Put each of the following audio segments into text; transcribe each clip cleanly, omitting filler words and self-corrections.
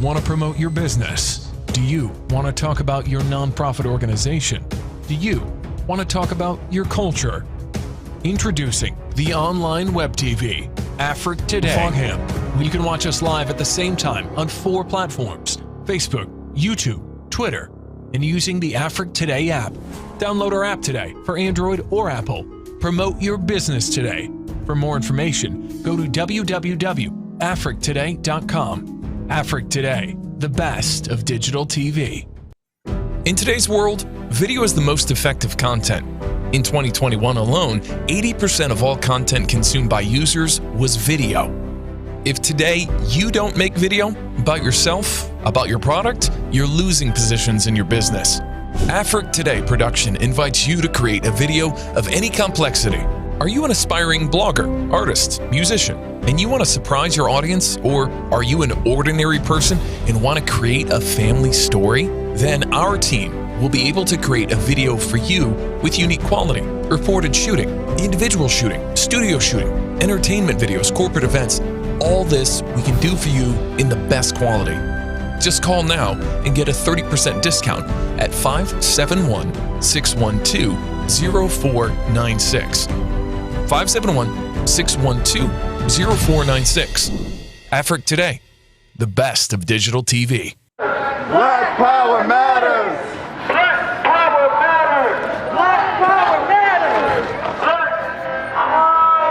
want to promote your business? Do you want to talk about your nonprofit organization? Do you want to talk about your culture? Introducing the online web TV, Afrique Today. Fogham. You can watch us live at the same time on 4 platforms: Facebook, YouTube, Twitter, and using the Afrique Today app. Download our app today for Android or Apple. Promote your business today. For more information, go to www.afriquetoday.com. Afrique Today, the best of digital TV. In today's world, video is the most effective content. In 2021 alone, 80% of all content consumed by users was video. If today you don't make video about yourself, about your product, you're losing positions in your business. Afrique Today Production invites you to create a video of any complexity. Are you an aspiring blogger, artist, musician, and you want to surprise your audience? Or are you an ordinary person and want to create a family story? Then our team will be able to create a video for you with unique quality, reported shooting, individual shooting, studio shooting, entertainment videos, corporate events. All this we can do for you in the best quality. Just call now and get a 30% discount at 571-612-0496. 571-612-0496. Afrique Today, the best of digital TV. Black power matters. Black power matters. Black power matters. Black power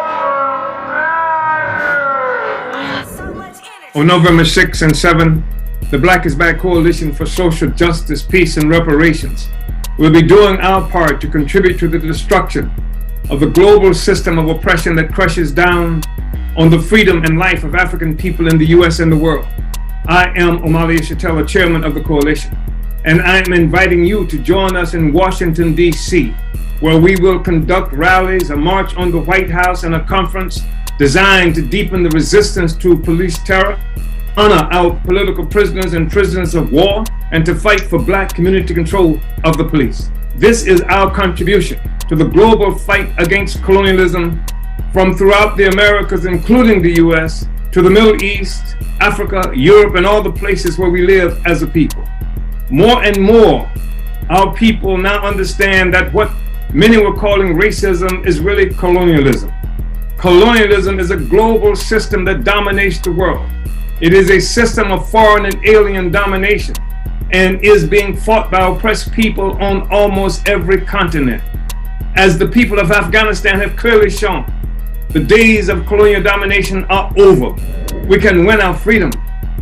matters. On November 6 and 7, the Black is Back Coalition for Social Justice, Peace, and Reparations will be doing our part to contribute to the destruction of the global system of oppression that crushes down on the freedom and life of African people in the U.S. and the world. I am Omali Shatella, chairman of the coalition, and I am inviting you to join us in Washington, D.C., where we will conduct rallies, a march on the White House, and a conference designed to deepen the resistance to police terror, honor our political prisoners and prisoners of war, and to fight for Black community control of the police. This is our contribution to the global fight against colonialism from throughout the Americas, including the U.S., to the Middle East, Africa, Europe, and all the places where we live as a people. More and more, our people now understand that what many were calling racism is really colonialism. Colonialism is a global system that dominates the world. It is a system of foreign and alien domination and is being fought by oppressed people on almost every continent. As the people of Afghanistan have clearly shown, the days of colonial domination are over. We can win our freedom.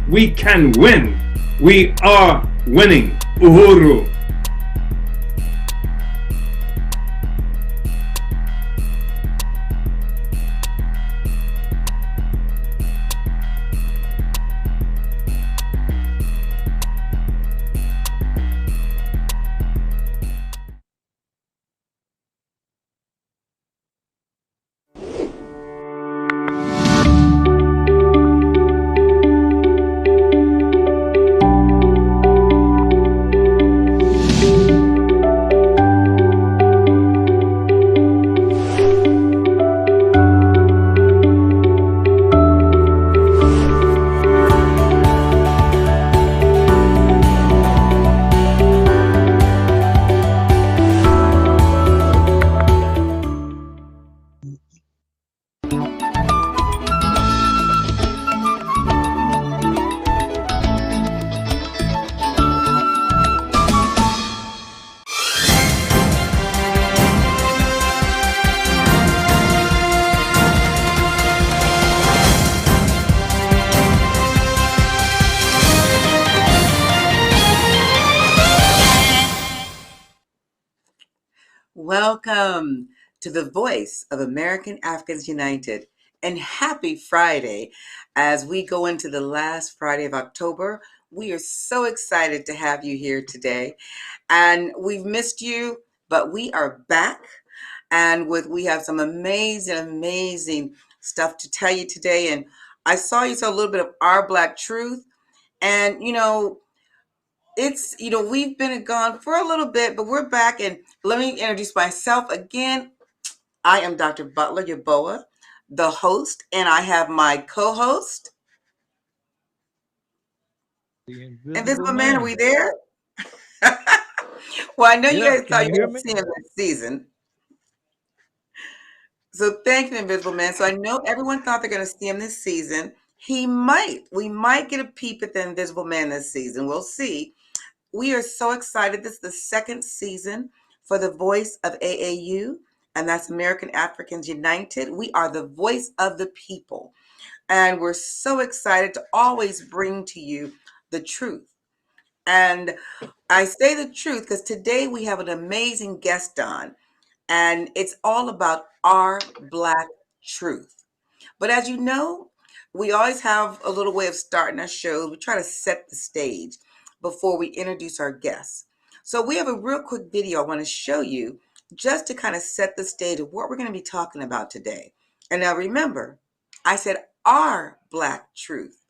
We can win. We are winning. Uhuru. Welcome to the Voice of American Africans United, and happy Friday. As we go into the last Friday of October, we are so excited to have you here today, and we've missed you, but we are back, and we have some amazing stuff to tell you today. And I saw you saw a little bit of Our Black Truth, and it's, we've been gone for a little bit, but we're back. And let me introduce myself again. I am Dr. Butler Yaboa, the host, and I have my co-host. Invisible Man, are we there? Well, I know you guys thought you were going to see him this season. So thank you, Invisible Man. So I know everyone thought they're going to see him this season. We might get a peep at the Invisible Man this season. We'll see. We are so excited. This is the second season for the voice of AAU, and that's American Africans United. We are the voice of the people, and we're so excited to always bring to you the truth. And I say the truth because today we have an amazing guest on, and it's all about our Black truth. But as you know, we always have a little way of starting our shows. We try to set the stage before we introduce our guests. So we have a real quick video I want to show you just to kind of set the stage of what we're going to be talking about today. And now remember, I said our Black truth.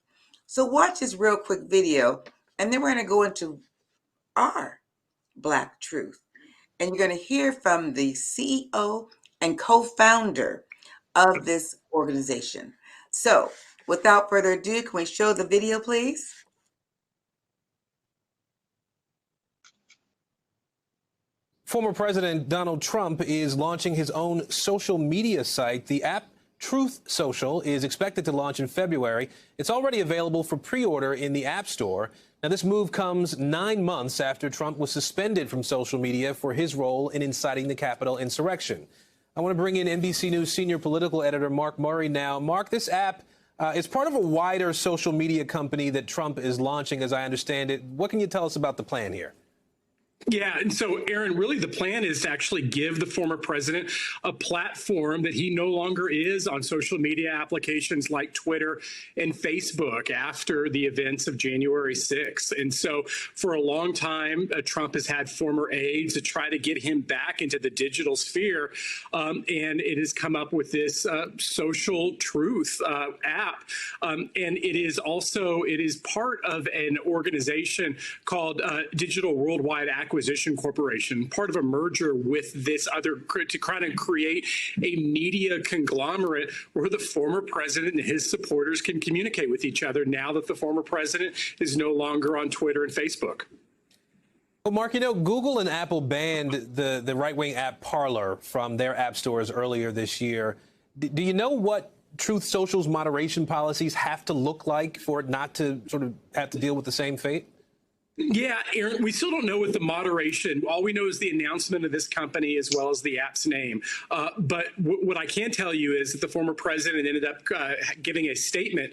So watch this real quick video, and then we're going to go into our Black truth. And you're going to hear from the CEO and co-founder of this organization. So without further ado, can we show the video, please? Former President Donald Trump is launching his own social media site. The app Truth Social is expected to launch in February. It's already available for pre-order in the App Store. Now, this move comes 9 months after Trump was suspended from social media for his role in inciting the Capitol insurrection. I want to bring in NBC News senior political editor Mark Murray now. Mark, this app is part of a wider social media company that Trump is launching, as I understand it. What can you tell us about the plan here? Yeah, and so, Aaron, really the plan is to actually give the former president a platform that he no longer is on social media applications like Twitter and Facebook after the events of January 6th. And so for a long time, Trump has had former aides to try to get him back into the digital sphere. And it has come up with this social truth app. And it is part of an organization called Digital Worldwide Acquisition Corporation, part of a merger with this other to kind of create a media conglomerate where the former president and his supporters can communicate with each other now that the former president is no longer on Twitter and Facebook. Well, Mark, you know, Google and Apple banned the right-wing app Parler from their app stores earlier this year. Do you know what Truth Social's moderation policies have to look like for it not to sort of have to deal with the same fate? Yeah, Aaron, we still don't know what the moderation. All we know is the announcement of this company as well as the app's name. But what I can tell you is that the former president ended up giving a statement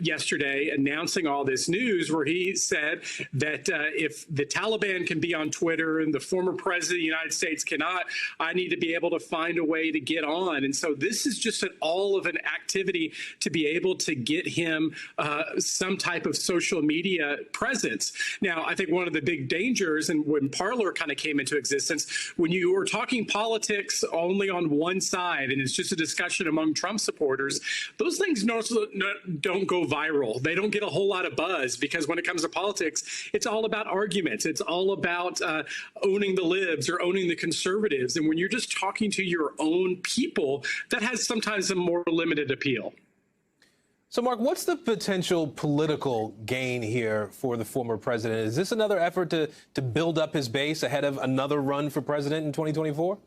yesterday announcing all this news where he said that if the Taliban can be on Twitter and the former president of the United States cannot, I need to be able to find a way to get on. And so this is just all of an activity to be able to get him some type of social media presence. Now, I think one of the big dangers, and when Parler kind of came into existence, when you were talking politics only on one side, and it's just a discussion among Trump supporters, those things don't go viral. They don't get a whole lot of buzz because when it comes to politics, it's all about arguments. It's all about owning the libs or owning the conservatives. And when you're just talking to your own people, that has sometimes a more limited appeal. So, Mark, what's the potential political gain here for the former president? Is this another effort to build up his base ahead of another run for president in 2024?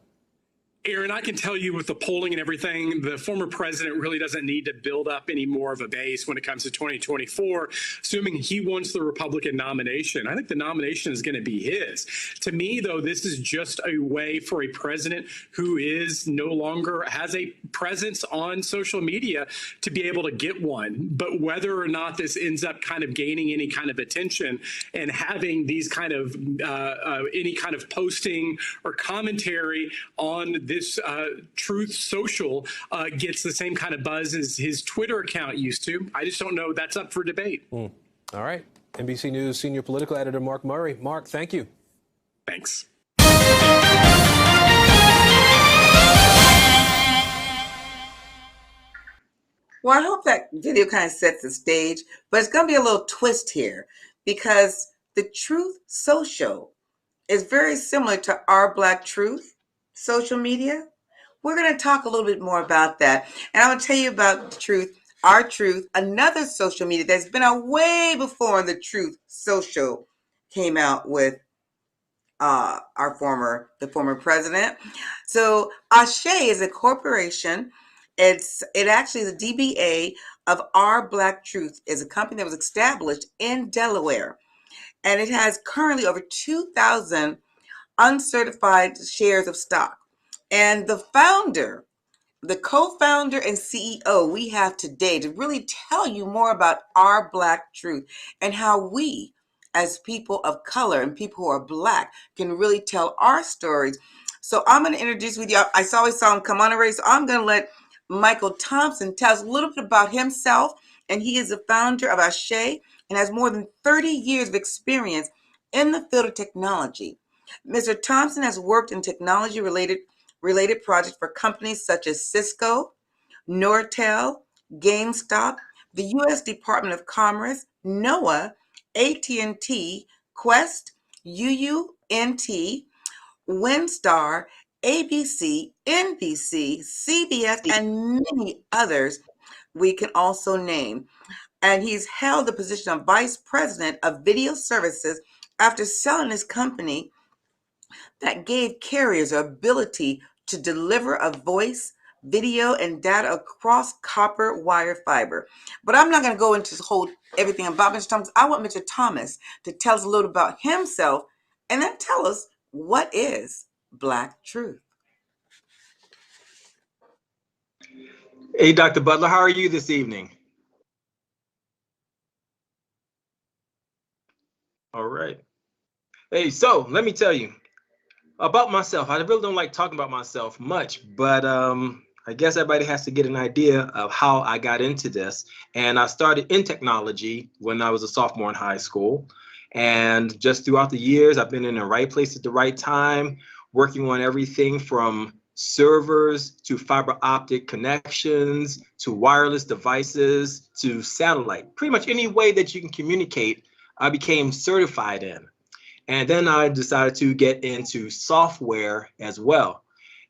Aaron, I can tell you with the polling and everything, the former president really doesn't need to build up any more of a base when it comes to 2024, assuming he wants the Republican nomination. I think the nomination is going to be his. To me, though, this is just a way for a president who is no longer has a presence on social media to be able to get one. But whether or not this ends up kind of gaining any kind of attention and having these kind of any kind of posting or commentary on this Truth Social gets the same kind of buzz as his Twitter account used to. I just don't know. That's up for debate. All right. NBC News senior political editor Mark Murray. Mark, thank you. Thanks. Well, I hope that video kind of sets the stage, but it's going to be a little twist here because the Truth Social is very similar to our Black Truth social media. We're going to talk a little bit more about that. And I'm going to tell you about the truth Our Truth, another social media that's been out way before the Truth Social came out with the former president. So Ashe is a corporation. It actually is a DBA of Our Black Truth, is a company that was established in Delaware, and it has currently over 2,000 uncertified shares of stock. And the co-founder and CEO we have today to really tell you more about Our Black Truth and how we, as people of color and people who are Black, can really tell our stories. So I'm going to introduce with you. I always saw him come on already, so I'm going to let Michael Thompson tell us a little bit about himself. And he is the founder of Ashe and has more than 30 years of experience in the field of technology. Mr. Thompson has worked in technology related projects for companies such as Cisco, Nortel, GameStop, the U.S. Department of Commerce, NOAA, AT&T, Quest, UUNT, WinStar, ABC, NBC, CBS, and many others we can also name. And he's held the position of Vice President of Video Services after selling his company that gave carriers the ability to deliver a voice, video, and data across copper wire fiber. But I'm not going to go into everything about Mr. Thomas. I want Mr. Thomas to tell us a little about himself and then tell us what is Black Truth. Hey, Dr. Butler, how are you this evening? All right. Hey, so let me tell you about myself. I really don't like talking about myself much, but I guess everybody has to get an idea of how I got into this. And I started in technology when I was a sophomore in high school. And just throughout the years, I've been in the right place at the right time, working on everything from servers to fiber optic connections to wireless devices to satellite. Pretty much any way that you can communicate, I became certified in. And then I decided to get into software as well.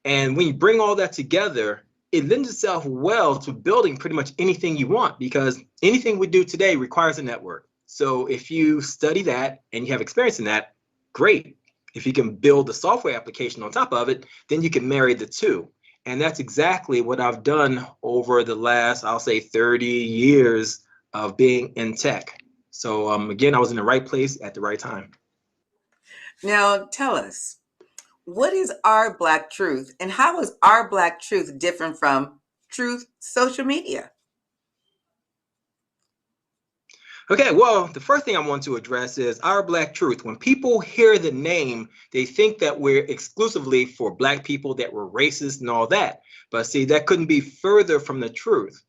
And when you bring all that together, it lends itself well to building pretty much anything you want, because anything we do today requires a network. So if you study that and you have experience in that, great. If you can build a software application on top of it, then you can marry the two. And that's exactly what I've done over the last, I'll say 30 years of being in tech. So again, I was in the right place at the right time. Now tell us, what is Our Black Truth and how is Our Black Truth different from Truth Social Media? Okay, well, the first thing I want to address is Our Black Truth. When people hear the name, they think that we're exclusively for Black people, that we're racist and all that. But see, that couldn't be further from the truth.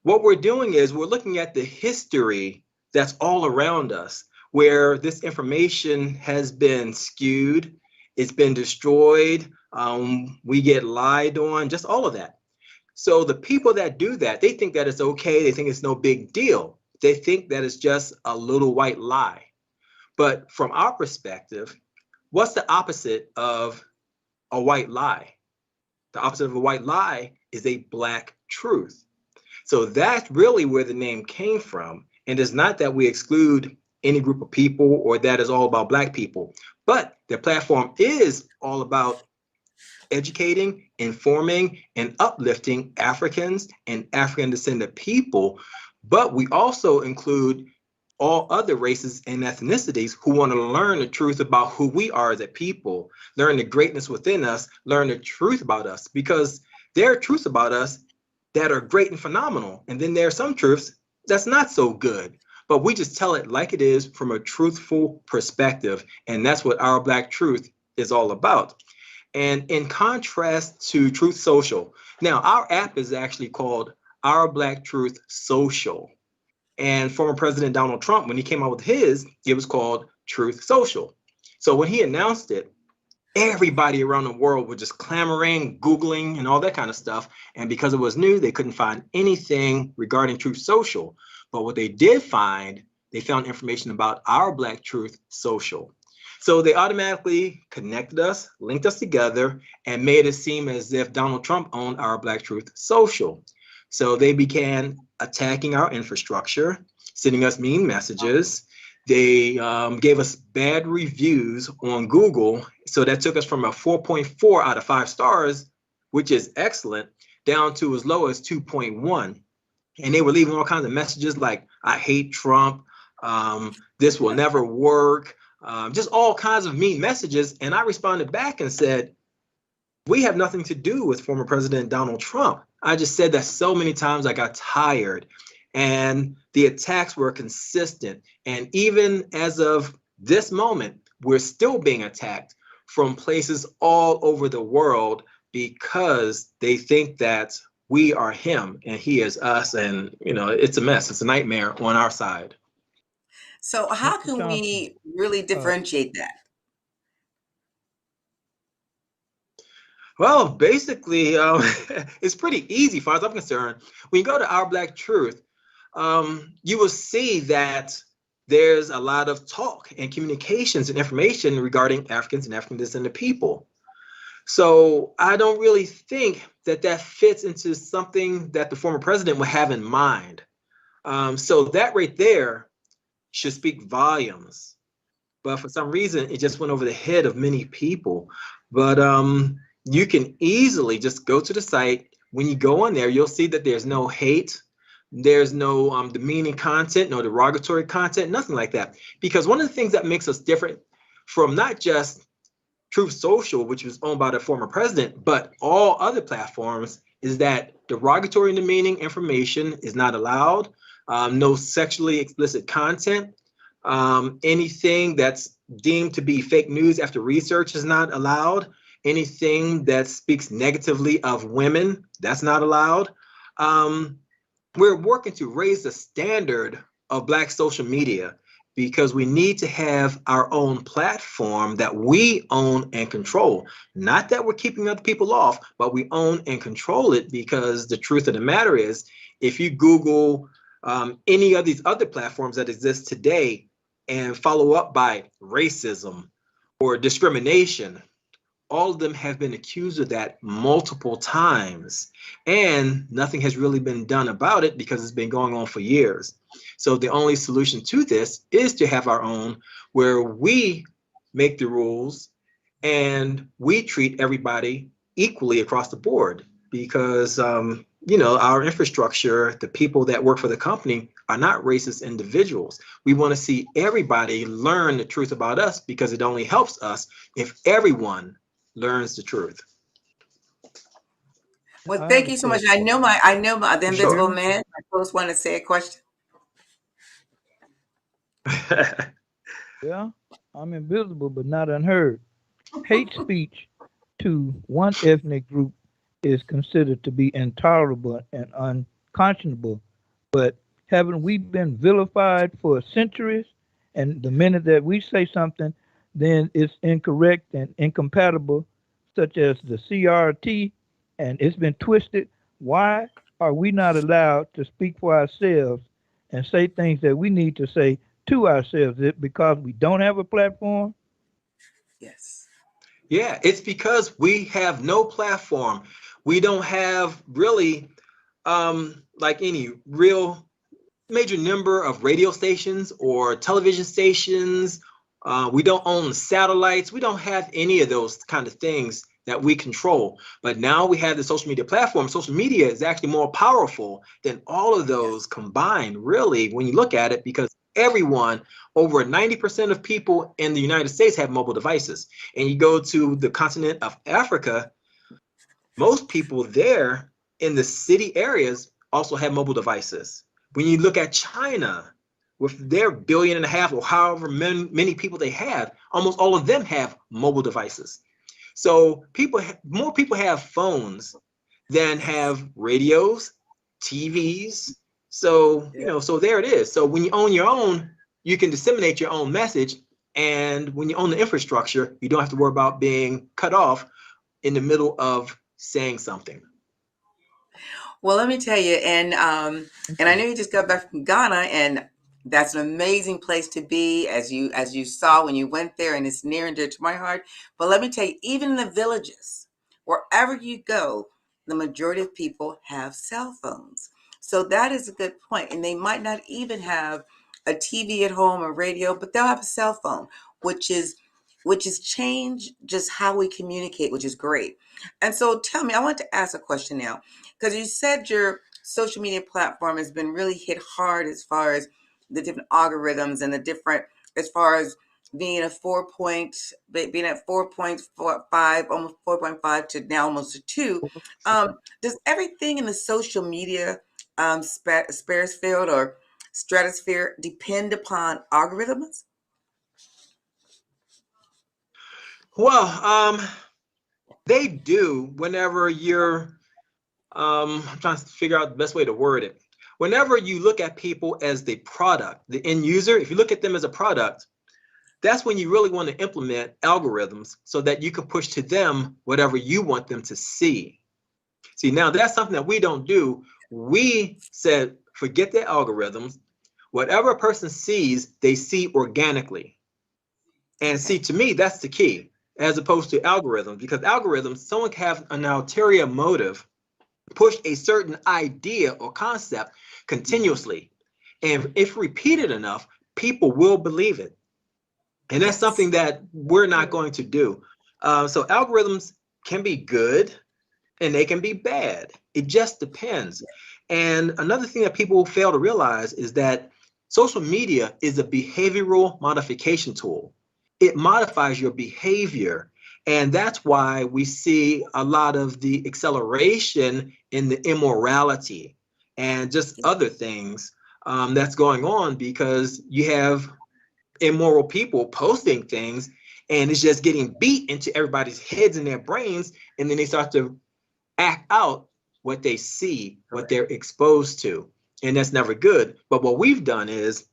What we're doing is we're looking at the history that's all around us, where this information has been skewed, it's been destroyed, we get lied on, just all of that. So the people that do that, they think that it's okay, they think it's no big deal. They think that it's just a little white lie. But from our perspective, what's the opposite of a white lie? The opposite of a white lie is a Black truth. So that's really where the name came from. And it's not that we exclude any group of people or that is all about Black people, but the platform is all about educating, informing, and uplifting Africans and African descendant people. But we also include all other races and ethnicities who want to learn the truth about who we are as a people, learn the greatness within us, learn the truth about us, because there are truths about us that are great and phenomenal. And then there are some truths that's not so good, but we just tell it like it is from a truthful perspective. And that's what Our Black Truth is all about. And in contrast to Truth Social, now our app is actually called Our Black Truth Social. And former President Donald Trump, when he came out with his, it was called Truth Social. So when he announced it, everybody around the world was just clamoring, Googling, and all that kind of stuff. And because it was new, they couldn't find anything regarding Truth Social. But what they did find, they found information about Our Black Truth Social. So they automatically connected us, linked us together, and made it seem as if Donald Trump owned Our Black Truth Social. So they began attacking our infrastructure, sending us mean messages. They gave us bad reviews on Google. So that took us from a 4.4 out of 5 stars, which is excellent, down to as low as 2.1. And they were leaving all kinds of messages like, I hate Trump, this will never work, just all kinds of mean messages. And I responded back and said, we have nothing to do with former President Donald Trump. I just said that so many times I got tired, and the attacks were consistent. And even as of this moment, we're still being attacked from places all over the world because they think that we are him and he is us. And, you know, it's a mess. It's a nightmare on our side. So how can we really differentiate that? Well, basically, it's pretty easy, as far as I'm concerned. When you go to Our Black Truth, you will see that there's a lot of talk and communications and information regarding Africans and African descendant people. So I don't really think that that fits into something that the former president would have in mind. So that right there should speak volumes. But for some reason, it just went over the head of many people. But you can easily just go to the site. When you go on there, you'll see that there's no hate. There's no demeaning content, no derogatory content, nothing like that. Because one of the things that makes us different from not just Truth Social, which was owned by the former president, but all other platforms, is that derogatory and demeaning information is not allowed. No sexually explicit content. Anything that's deemed to be fake news after research is not allowed. Anything that speaks negatively of women, that's not allowed. We're working to raise the standard of Black social media because we need to have our own platform that we own and control. Not that we're keeping other people off, but we own and control it, because the truth of the matter is, if you Google any of these other platforms that exist today and follow up by racism or discrimination, all of them have been accused of that multiple times, and nothing has really been done about it because it's been going on for years. So the only solution to this is to have our own, where we make the rules and we treat everybody equally across the board, because you know, our infrastructure, the people that work for the company, are not racist individuals. We want to see everybody learn the truth about us, because it only helps us if everyone learns the truth. Well, thank you so much. I know the invisible man. I first want to say a question. Yeah, I'm invisible but not unheard. Hate speech to one ethnic group is considered to be intolerable and unconscionable. But haven't we been vilified for centuries? And the minute that we say something, then it's incorrect and incompatible, such as the CRT, and it's been twisted. Why are we not allowed to speak for ourselves and say things that we need to say to ourselves? Is it because we don't have a platform? Yes. Yeah, it's because we have no platform. We don't have really like any real major number of radio stations or television stations. We don't own satellites. We don't have any of those kind of things that we control. But now we have the social media platform. Social media is actually more powerful than all of those combined, really, when you look at it, because everyone, over 90% of people in the United States have mobile devices. And you go to the continent of Africa, most people there in the city areas also have mobile devices. When you look at China, with their 1.5 billion or however many people they have, almost all of them have mobile devices. So more people have phones than have radios, TVs. So, you know, so there it is. So when you own your own, you can disseminate your own message. And when you own the infrastructure, you don't have to worry about being cut off in the middle of saying something. Well, let me tell you, and I know you just got back from Ghana, and that's an amazing place to be, as you saw when you went there, and it's near and dear to my heart. But let me tell you, even in the villages, wherever you go, the majority of people have cell phones. So that is a good point. And they might not even have a TV at home or radio, but they'll have a cell phone, which is changed just how we communicate, which is great. And so tell me, I want to ask a question now, because you said your social media platform has been really hit hard as far as the different algorithms and the different, as far as being at 4.5, almost 4.5 to now almost a 2. Does everything in the social media spherosphere or stratosphere depend upon algorithms? Well, they do whenever you're, I'm trying to figure out the best way to word it. Whenever you look at people as the product, the end user, if you look at them as a product, that's when you really want to implement algorithms so that you can push to them whatever you want them to see. See, now that's something that we don't do. We said, forget the algorithms. Whatever a person sees, they see organically. And see, to me, that's the key, as opposed to algorithms, because algorithms, someone can have an ulterior motive, push a certain idea or concept continuously. And if repeated enough, people will believe it. And that's something that we're not going to do. So algorithms can be good and they can be bad. It just depends. And another thing that people fail to realize is that social media is a behavioral modification tool. It modifies your behavior. And that's why we see a lot of the acceleration in the immorality and just other things that's going on, because you have immoral people posting things and it's just getting beat into everybody's heads and their brains, and then they start to act out what they see, what they're exposed to, and that's never good. But what we've done is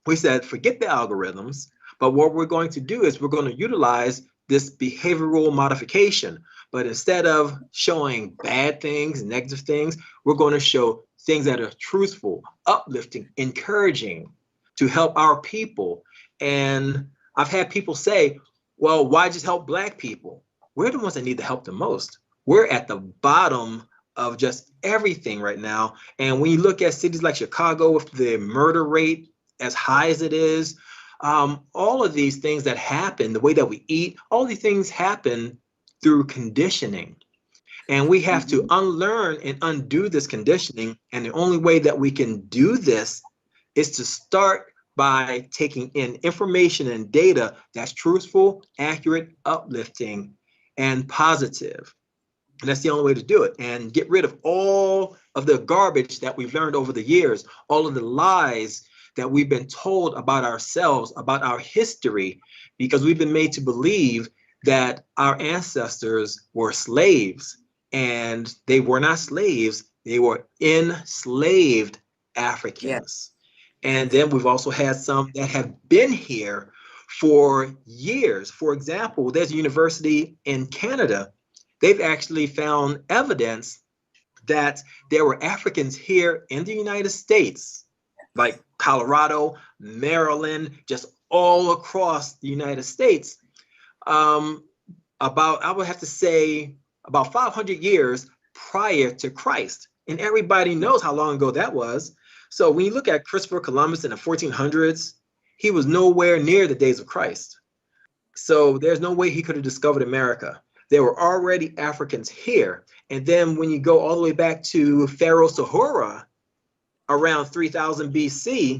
we said, forget the algorithms, but what we're going to do is we're going to utilize this behavioral modification. But instead of showing bad things, negative things, we're going to show things that are truthful, uplifting, encouraging to help our people. And I've had people say, well, why just help Black people? We're the ones that need the help the most. We're at the bottom of just everything right now. And when you look at cities like Chicago with the murder rate as high as it is, all of these things that happen, the way that we eat, all these things happen through conditioning. And we have to unlearn and undo this conditioning. And the only way that we can do this is to start by taking in information and data that's truthful, accurate, uplifting, and positive. And that's the only way to do it. And get rid of all of the garbage that we've learned over the years, all of the lies that we've been told about ourselves, about our history, because we've been made to believe that our ancestors were slaves, and they were not slaves, they were enslaved Africans. Yes. And then we've also had some that have been here for years. For example, there's a university in Canada. They've actually found evidence that there were Africans here in the United States, like Colorado, Maryland, just all across the United States, about, I would have to say, about 500 years prior to Christ. And everybody knows how long ago that was. So when you look at Christopher Columbus in the 1400s, he was nowhere near the days of Christ. So there's no way he could have discovered America. There were already Africans here. And then when you go all the way back to Pharaoh Sahura, around 3000 BC,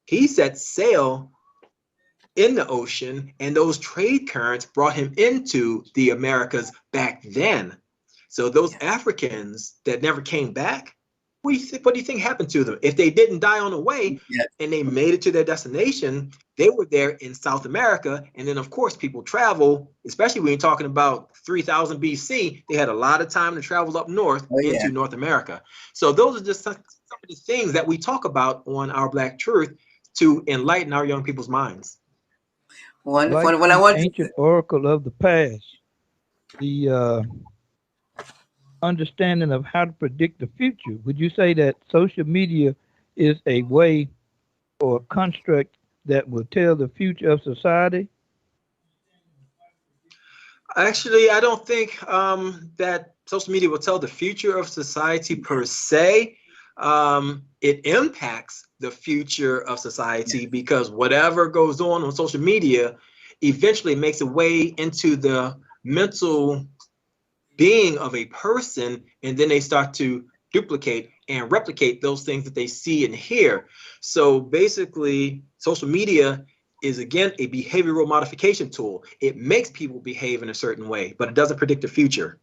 he set sail in the ocean, and those trade currents brought him into the Americas back then. So those Africans that never came back, what do you think happened to them? If they didn't die on the way and they made it to their destination, they were there in South America. And then, of course, people travel, especially when you're talking about 3000 BC, they had a lot of time to travel up north into North America. So those are just some of the things that we talk about on Our Black Truth to enlighten our young people's minds. Wonderful. Like When I want ancient oracle of the past, the understanding of how to predict the future, would you say that social media is a way or a construct that will tell the future of society? Actually, I don't think that social media will tell the future of society per se. It impacts the future of society because whatever goes on social media eventually makes a way into the mental being of a person, and then they start to duplicate and replicate those things that they see and hear. So basically, social media is, again, a behavioral modification tool. It makes people behave in a certain way, but it doesn't predict the future.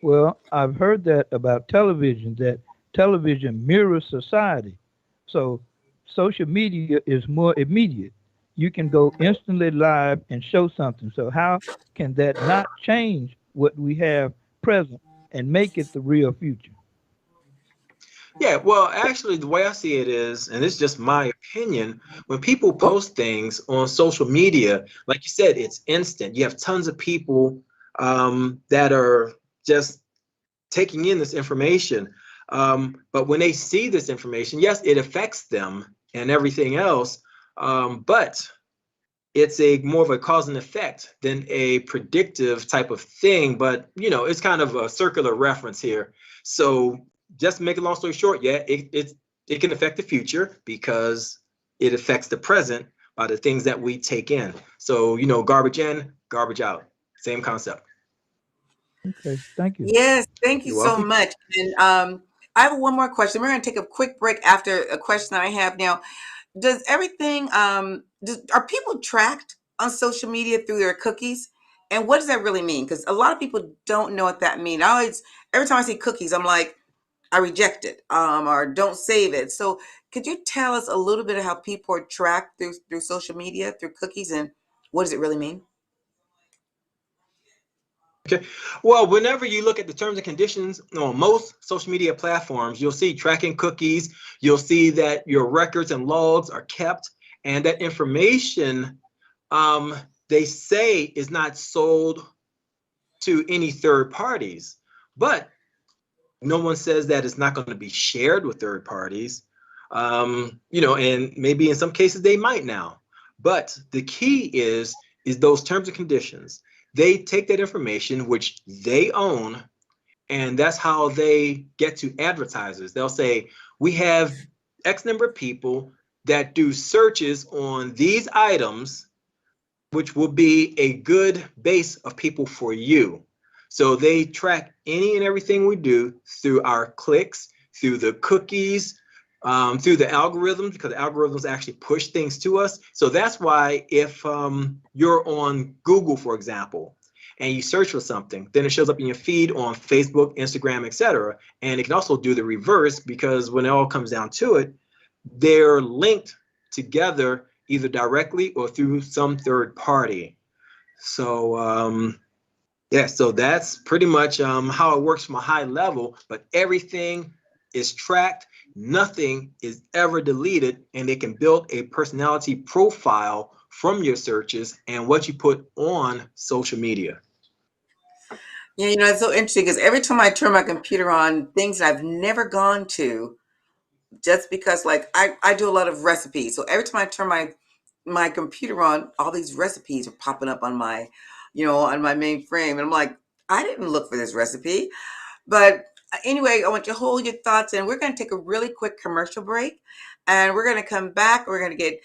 Well, I've heard that about television, that television mirrors society. So social media is more immediate. You can go instantly live and show something. So how can that not change what we have present and make it the real future? Yeah, well, actually, the way I see it is, and it's just my opinion, when people post things on social media, like you said, it's instant. You have tons of people that are just taking in this information. But when they see this information, yes, it affects them and everything else, but it's more of a cause and effect than a predictive type of thing. But, it's kind of a circular reference here. So just to make a long story short, yeah, it can affect the future because it affects the present by the things that we take in. So, garbage in, garbage out, same concept. Okay, thank you. Yes, thank you You're so welcome. much. And I have one more question. We're going to take a quick break after a question I have now. Does everything, are people tracked on social media through their cookies? And what does that really mean? Because a lot of people don't know what that means. Every time I see cookies, I'm like, I reject it or don't save it. So could you tell us a little bit of how people are tracked through social media, through cookies, and what does it really mean? Okay. Well, whenever you look at the terms and conditions on most social media platforms, you'll see tracking cookies. You'll see that your records and logs are kept, and that information they say is not sold to any third parties. But no one says that it's not going to be shared with third parties. And maybe in some cases they might now. But the key is those terms and conditions. They take that information, which they own, and that's how they get to advertisers. They'll say, we have X number of people that do searches on these items, which will be a good base of people for you. So they track any and everything we do through our clicks, through the cookies, through the algorithms, because the algorithms actually push things to us. So that's why if you're on Google, for example, and you search for something, then it shows up in your feed on Facebook, Instagram, etc. And it can also do the reverse, because when it all comes down to it, they're linked together either directly or through some third party. So yeah, so that's pretty much how it works from a high level, but everything is tracked. Nothing is ever deleted, and they can build a personality profile from your searches and what you put on social media. Yeah, it's so interesting because every time I turn my computer on, things that I've never gone to, just because I do a lot of recipes. So every time I turn my computer on, all these recipes are popping up on my, on my mainframe. And I'm like, I didn't look for this recipe. But anyway, I want you to hold your thoughts, and we're going to take a really quick commercial break, and we're going to come back. We're going to get,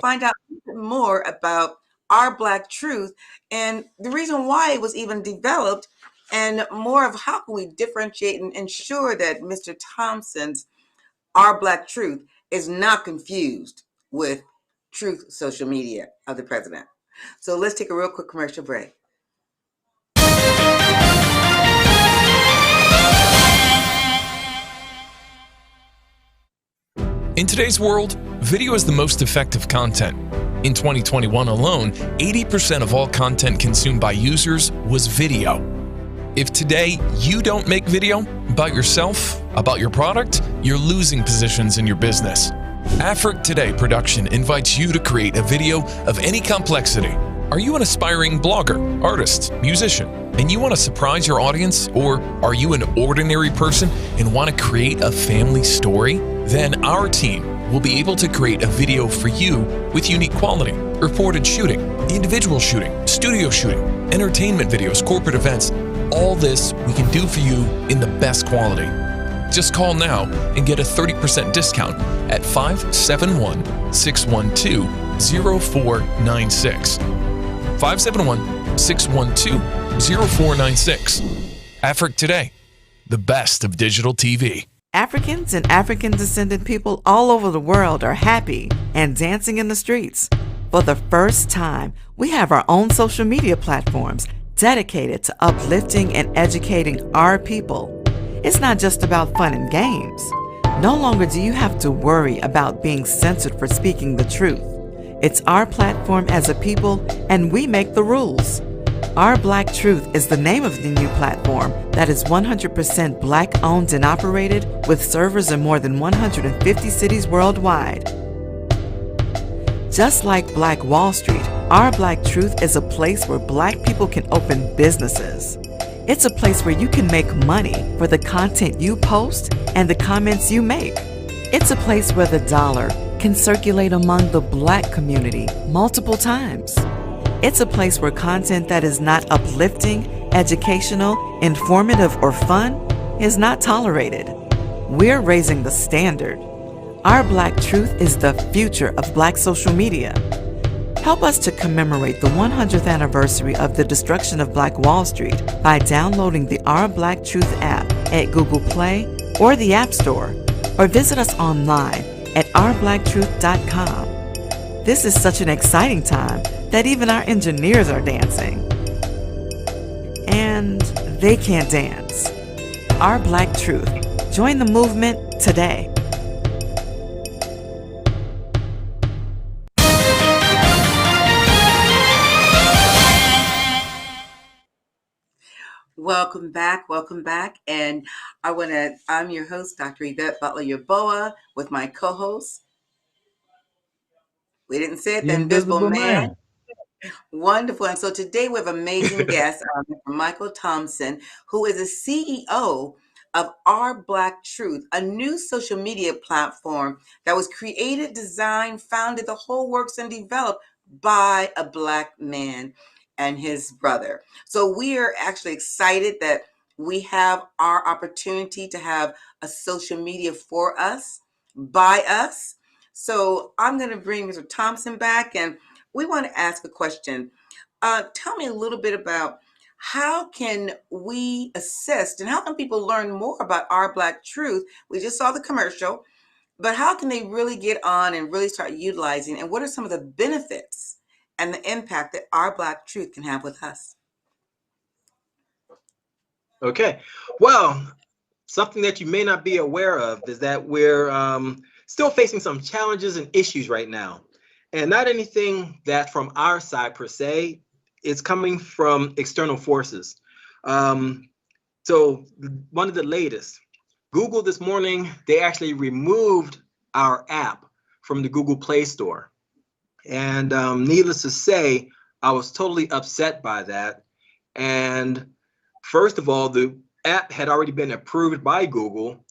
find out a bit more about our Black truth and the reason why it was even developed, and more of how can we differentiate and ensure that Mr. Thompson's Our Black Truth is not confused with Truth Social Media of the president. So let's take a real quick commercial break. In today's world, video is the most effective content. In 2021 alone, 80% of all content consumed by users was video. If today you don't make video about yourself, about your product, you're losing positions in your business. Afrique Today production invites you to create a video of any complexity. Are you an aspiring blogger, artist, musician, and you want to surprise your audience? Or are you an ordinary person and want to create a family story? Then our team will be able to create a video for you with unique quality, reported shooting, individual shooting, studio shooting, entertainment videos, corporate events. All this we can do for you in the best quality. Just call now and get a 30% discount at 571-612-0496. 571-612-0496. Afrique Today, the best of digital TV. Africans and African descendant people all over the world are happy and dancing in the streets. For the first time, we have our own social media platforms dedicated to uplifting and educating our people. It's not just about fun and games. No longer do you have to worry about being censored for speaking the truth. It's our platform as a people, and we make the rules. Our Black Truth is the name of the new platform that is 100% Black owned and operated with servers in more than 150 cities worldwide. Just like Black Wall Street, our Black Truth is a place where Black people can open businesses. It's a place where you can make money for the content you post and the comments you make. It's a place where the dollar can circulate among the Black community multiple times. It's a place where content that is not uplifting, educational, informative, or fun is not tolerated. We're raising the standard. Our Black Truth is the future of Black social media. Help us to commemorate the 100th anniversary of the destruction of Black Wall Street by downloading the Our Black Truth app at Google Play or the App Store, or visit us online at ourblacktruth.com. This is such an exciting time that even our engineers are dancing. And they can't dance. Our Black Truth. Join the movement today. Welcome back. Welcome back. And I'm your host, Dr. Yvette Butler-Yaboa, with my co-host. We didn't say it, the Invisible Man. Wonderful. And so today we have an amazing guest, Michael Thompson, who is the CEO of Our Black Truth, a new social media platform that was created, designed, founded, the whole works, and developed by a Black man and his brother. So we are actually excited that we have our opportunity to have a social media for us, by us. So I'm going to bring Mr. Thompson back, and we want to ask a question. Tell me a little bit about how can we assist and how can people learn more about Our Black Truth? We just saw the commercial, but how can they really get on and really start utilizing, and what are some of the benefits and the impact that Our Black Truth can have with us? Okay, well, something that you may not be aware of is that we're still facing some challenges and issues right now. And not anything that from our side per se, it's coming from external forces. So one of the latest, Google this morning, they actually removed our app from the Google Play Store. And needless to say, I was totally upset by that. And first of all, the app had already been approved by Google,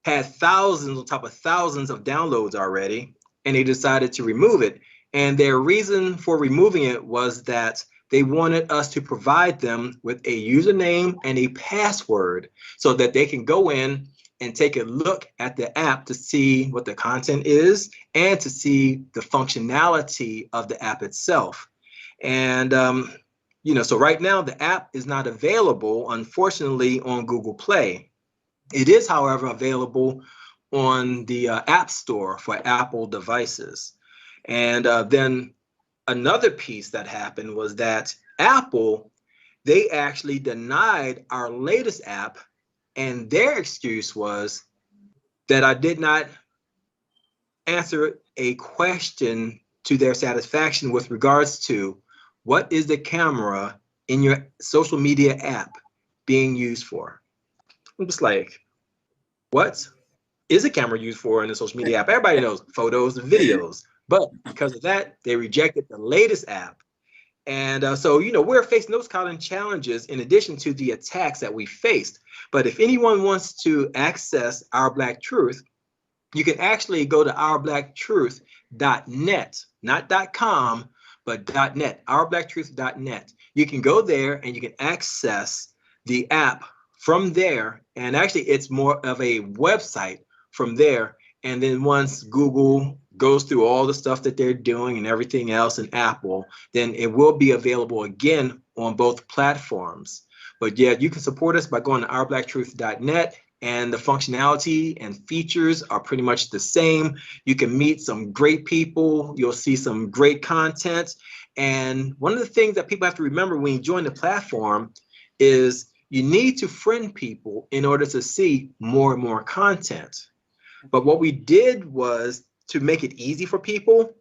had thousands on top of thousands of downloads already, and they decided to remove it. And their reason for removing it was that they wanted us to provide them with a username and a password so that they can go in and take a look at the app to see what the content is and to see the functionality of the app itself. And, so right now the app is not available, unfortunately, on Google Play. It is, however, available on the App Store for Apple devices. And then another piece that happened was that Apple, they actually denied our latest app, and their excuse was that I did not answer a question to their satisfaction with regards to what is the camera in your social media app being used for. I'm just like, what is a camera used for in a social media app? Everybody knows photos and videos, but because of that, they rejected the latest app. And so, we're facing those kind of challenges in addition to the attacks that we faced. But if anyone wants to access Our Black Truth, you can actually go to ourbblacktruth.net, not .com, but .net, ourbblacktruth.net. you can go there and you can access the app from there. And actually, it's more of a website from there. And then once Google goes through all the stuff that they're doing and everything else in Apple, then it will be available again on both platforms. But yeah, you can support us by going to ourblacktruth.net, and the functionality and features are pretty much the same. You can meet some great people. You'll see some great content. And one of the things that people have to remember when you join the platform is you need to friend people in order to see more and more content. But what we did was to make it easy for people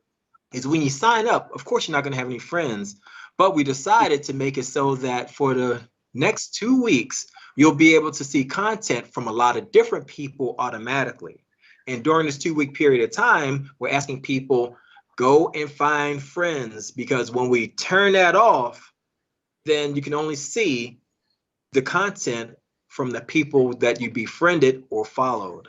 is when you sign up, of course, you're not going to have any friends, but we decided to make it so that for the next 2 weeks, you'll be able to see content from a lot of different people automatically. And during this 2-week period of time, we're asking people, go and find friends, because when we turn that off, then you can only see the content from the people that you befriended or followed.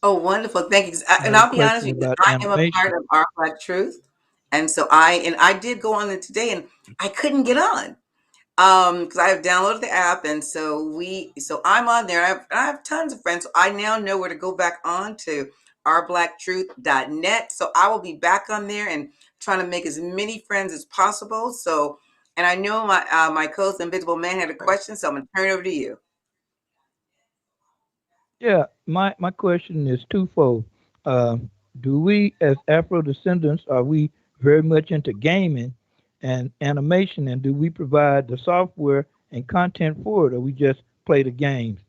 Oh, wonderful. Thank you. And A I'll be honest question with you, about I am a part animation. of Our Black Truth. And so I did go on there today and I couldn't get on. Because I have downloaded the app, and so I'm on there. I have tons of friends. So I now know where to go back on to ourbblacktruth.net. So I will be back on there and trying to make as many friends as possible. So, and I know my co-host Invisible Man had a question, so I'm gonna turn it over to you. Yeah, my question is twofold. Do we, as Afro descendants, are we very much into gaming and animation, and do we provide the software and content for it, or we just play the games?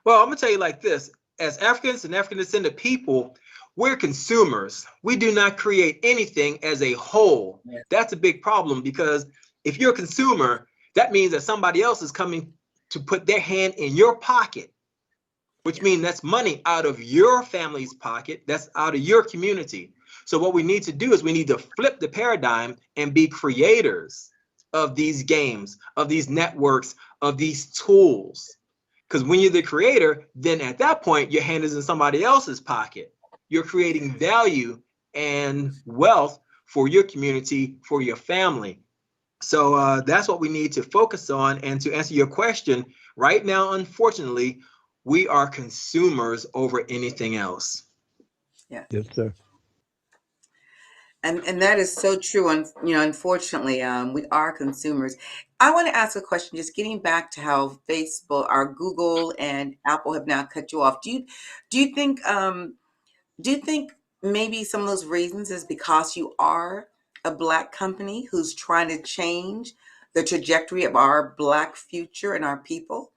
Well, I'm gonna tell you like this: as Africans and African descendant people, we're consumers. We do not create anything as a whole. Yeah. That's a big problem, because if you're a consumer, that means that somebody else is coming to put their hand in your pocket, which means that's money out of your family's pocket, that's out of your community. So what we need to do is we need to flip the paradigm and be creators of these games, of these networks, of these tools. Because when you're the creator, then at that point, your hand is in somebody else's pocket. You're creating value and wealth for your community, for your family. So that's what we need to focus on. And to answer your question, right now, unfortunately, we are consumers over anything else. Yeah. Yes, sir. And that is so true. And unfortunately, we are consumers. I want to ask a question. Just getting back to how Facebook, our Google, and Apple have now cut you off. Do you think maybe some of those reasons is because you are a Black company who's trying to change the trajectory of our Black future and our people?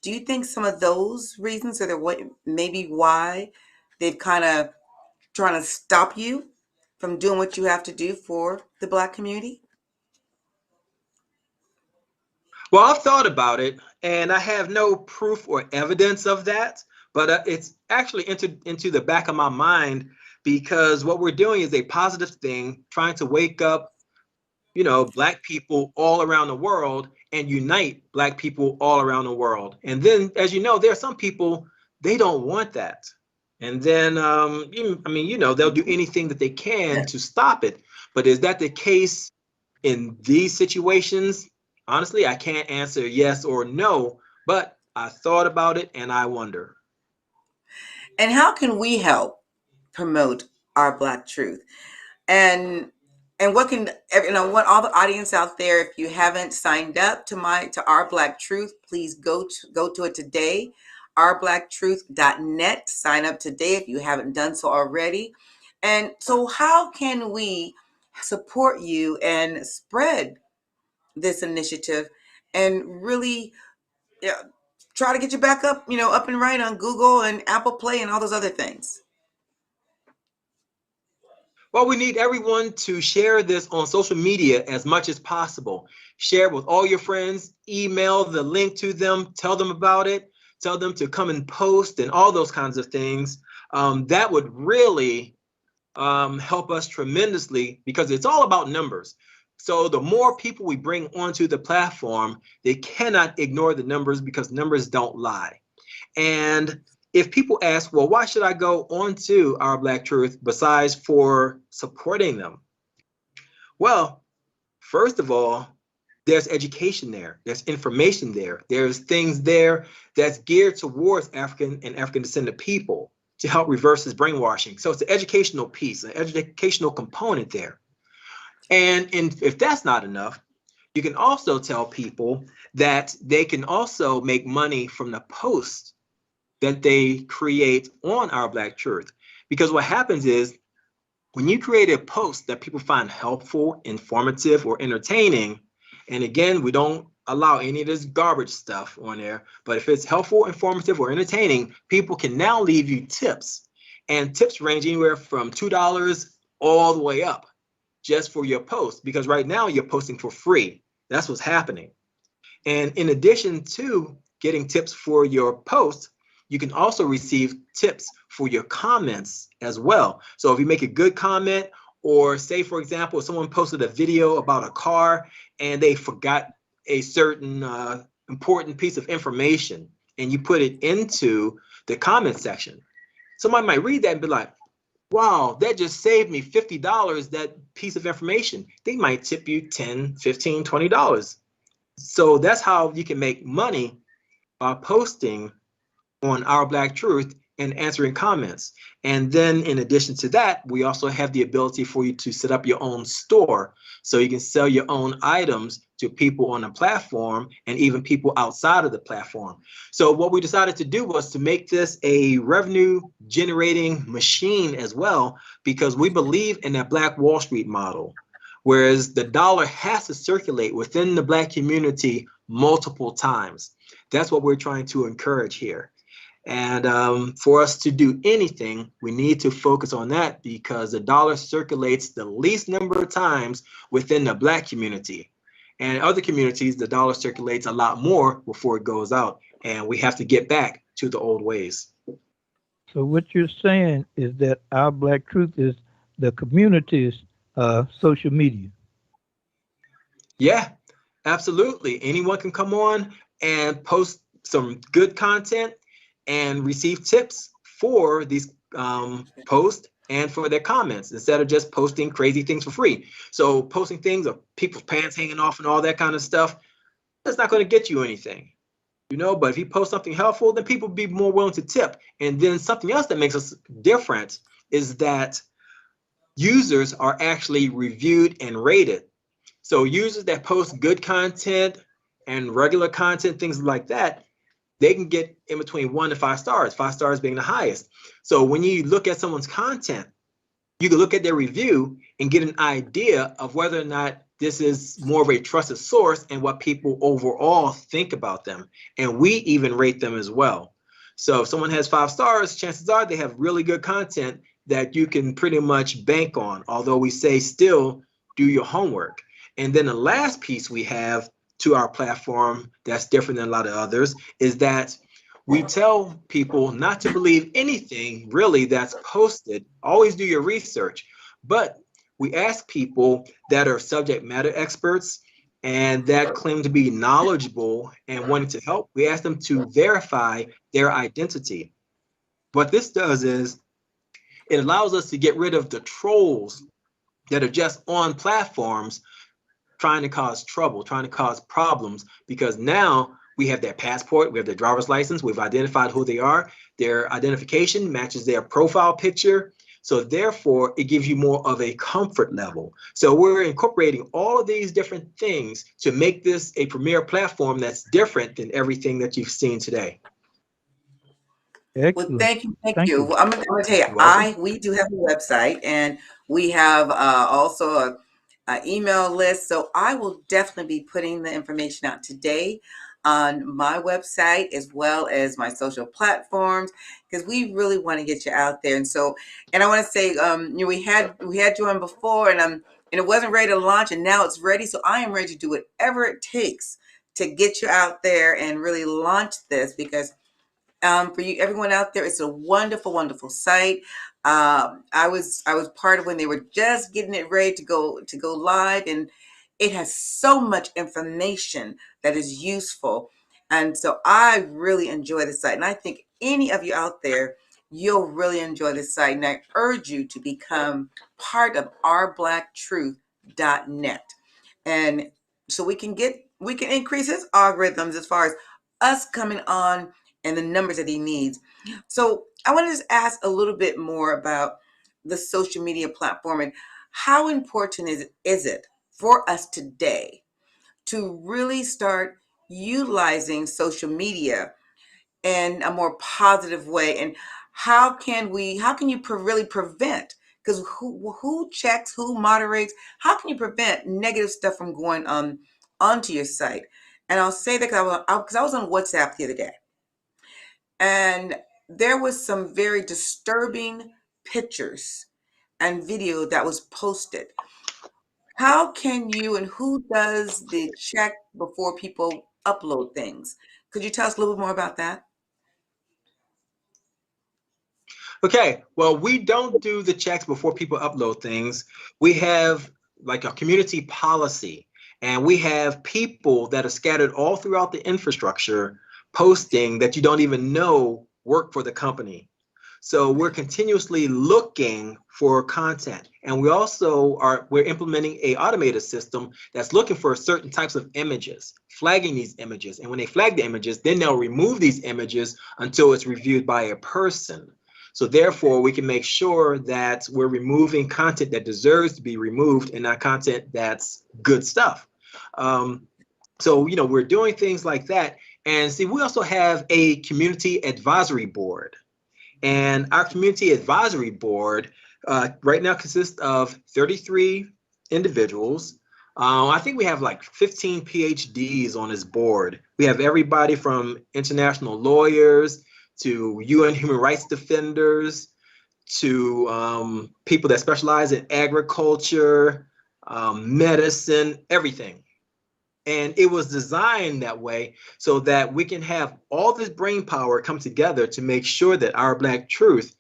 Do you think some of those reasons are maybe why they've kind of trying to stop you from doing what you have to do for the Black community? Well, I've thought about it, and I have no proof or evidence of that, but it's actually entered into the back of my mind, because what we're doing is a positive thing, trying to wake up, Black people all around the world and unite Black people all around the world. And then, as you know, there are some people, they don't want that. And then, they'll do anything that they can to stop it. But is that the case in these situations? Honestly, I can't answer yes or no, but I thought about it and I wonder. And how can we help promote our Black truth? And what can want all the audience out there, if you haven't signed up to Our Black Truth, please go to it today, ourbblacktruth.net. Sign up today if you haven't done so already. And so how can we support you and spread this initiative and really try to get you back up, up and right on Google and Apple Play and all those other things? Well, we need everyone to share this on social media as much as possible. Share it with all your friends, email the link to them, tell them about it, tell them to come and post and all those kinds of things. That would really help us tremendously, because it's all about numbers. So the more people we bring onto the platform, they cannot ignore the numbers, because numbers don't lie. And if people ask, well, why should I go on to Our Black Truth besides for supporting them? Well, First of all, there's education there, there's information there, there's things there that's geared towards African and African descendant people to help reverse this brainwashing. So it's an educational piece, an educational component there. And if that's not enough, you can also tell people that they can also make money from the posts that they create on Our Black Truth. Because what happens is when you create a post that people find helpful, informative, or entertaining, and again, we don't allow any of this garbage stuff on there, but if it's helpful, informative, or entertaining, people can now leave you tips. And tips range anywhere from $2 all the way up just for your post, because right now you're posting for free. That's what's happening. And in addition to getting tips for your post, you can also receive tips for your comments as well. So if you make a good comment, or say, for example, someone posted a video about a car and they forgot a certain important piece of information, and you put it into the comment section, somebody might read that and be like, wow, that just saved me $50, that piece of information. They might tip you $10, $15, $20. So that's how you can make money by posting on Our Black Truth and answering comments. And then in addition to that, we also have the ability for you to set up your own store, so you can sell your own items to people on the platform and even people outside of the platform. So what we decided to do was to make this a revenue generating machine as well, because we believe in that Black Wall Street model, whereas the dollar has to circulate within the Black community multiple times. That's what we're trying to encourage here. And for us to do anything, we need to focus on that, because the dollar circulates the least number of times within the Black community. And in other communities, the dollar circulates a lot more before it goes out. And we have to get back to the old ways. So what you're saying is that Our Black Truth is the community's social media. Yeah, absolutely. Anyone can come on and post some good content and receive tips for these posts and for their comments, instead of just posting crazy things for free. So posting things of people's pants hanging off and all that kind of stuff, that's not going to get you anything, you know. But if you post something helpful, then people will be more willing to tip. And then something else that makes us different is that users are actually reviewed and rated. So users that post good content and regular content, things like that, they can get in between 1 to 5 stars, 5 stars being the highest. So when you look at someone's content, you can look at their review and get an idea of whether or not this is more of a trusted source and what people overall think about them. And we even rate them as well. So if someone has 5 stars, chances are they have really good content that you can pretty much bank on, although we say still do your homework. And then the last piece we have to our platform that's different than a lot of others is that we tell people not to believe anything really that's posted. Always do your research, but we ask people that are subject matter experts and that claim to be knowledgeable and wanting to help, we ask them to verify their identity. What this does is it allows us to get rid of the trolls that are just on platforms trying to cause trouble, trying to cause problems, because now we have their passport, we have their driver's license, we've identified who they are, their identification matches their profile picture. So therefore, it gives you more of a comfort level. So we're incorporating all of these different things to make this a premier platform that's different than everything that you've seen today. Excellent. Well, thank you. Well, I'm gonna tell you, we do have a website, and we have also a email list. So I will definitely be putting the information out today on my website as well as my social platforms, because we really want to get you out there. And so, and I want to say, you know, we had you on before, and it wasn't ready to launch, and now it's ready. So I am ready to do whatever it takes to get you out there and really launch this, because for you, everyone out there, it's a wonderful, wonderful site. I was part of when they were just getting it ready to go live, and it has so much information that is useful. And so I really enjoy the site, and I think any of you out there, you'll really enjoy the site. And I urge you to become part of ourblacktruth.net. And so we can increase his algorithms as far as us coming on and the numbers that he needs. So I want to just ask a little bit more about the social media platform and how important is it for us today to really start utilizing social media in a more positive way? And how can you really prevent, because who checks, who moderates, how can you prevent negative stuff from going onto your site? And I'll say that because I was on WhatsApp the other day, and there was some very disturbing pictures and video that was posted. How can you, and who does the check before people upload things? Could you tell us a little bit more about that? Okay, well, we don't do the checks before people upload things. We have like a community policy, and we have people that are scattered all throughout the infrastructure posting that you don't even know work for the company. So we're continuously looking for content, and we're implementing a automated system that's looking for certain types of images, flagging these images. And when they flag the images, then they'll remove these images until it's reviewed by a person. So therefore, we can make sure that we're removing content that deserves to be removed and not content that's good stuff. So, we're doing things like that. And see, we also have a community advisory board. And our community advisory board right now consists of 33 individuals. I think we have like 15 PhDs on this board. We have everybody from international lawyers to UN human rights defenders, to people that specialize in agriculture, medicine, everything. And it was designed that way so that we can have all this brain power come together to make sure that Our Black Truth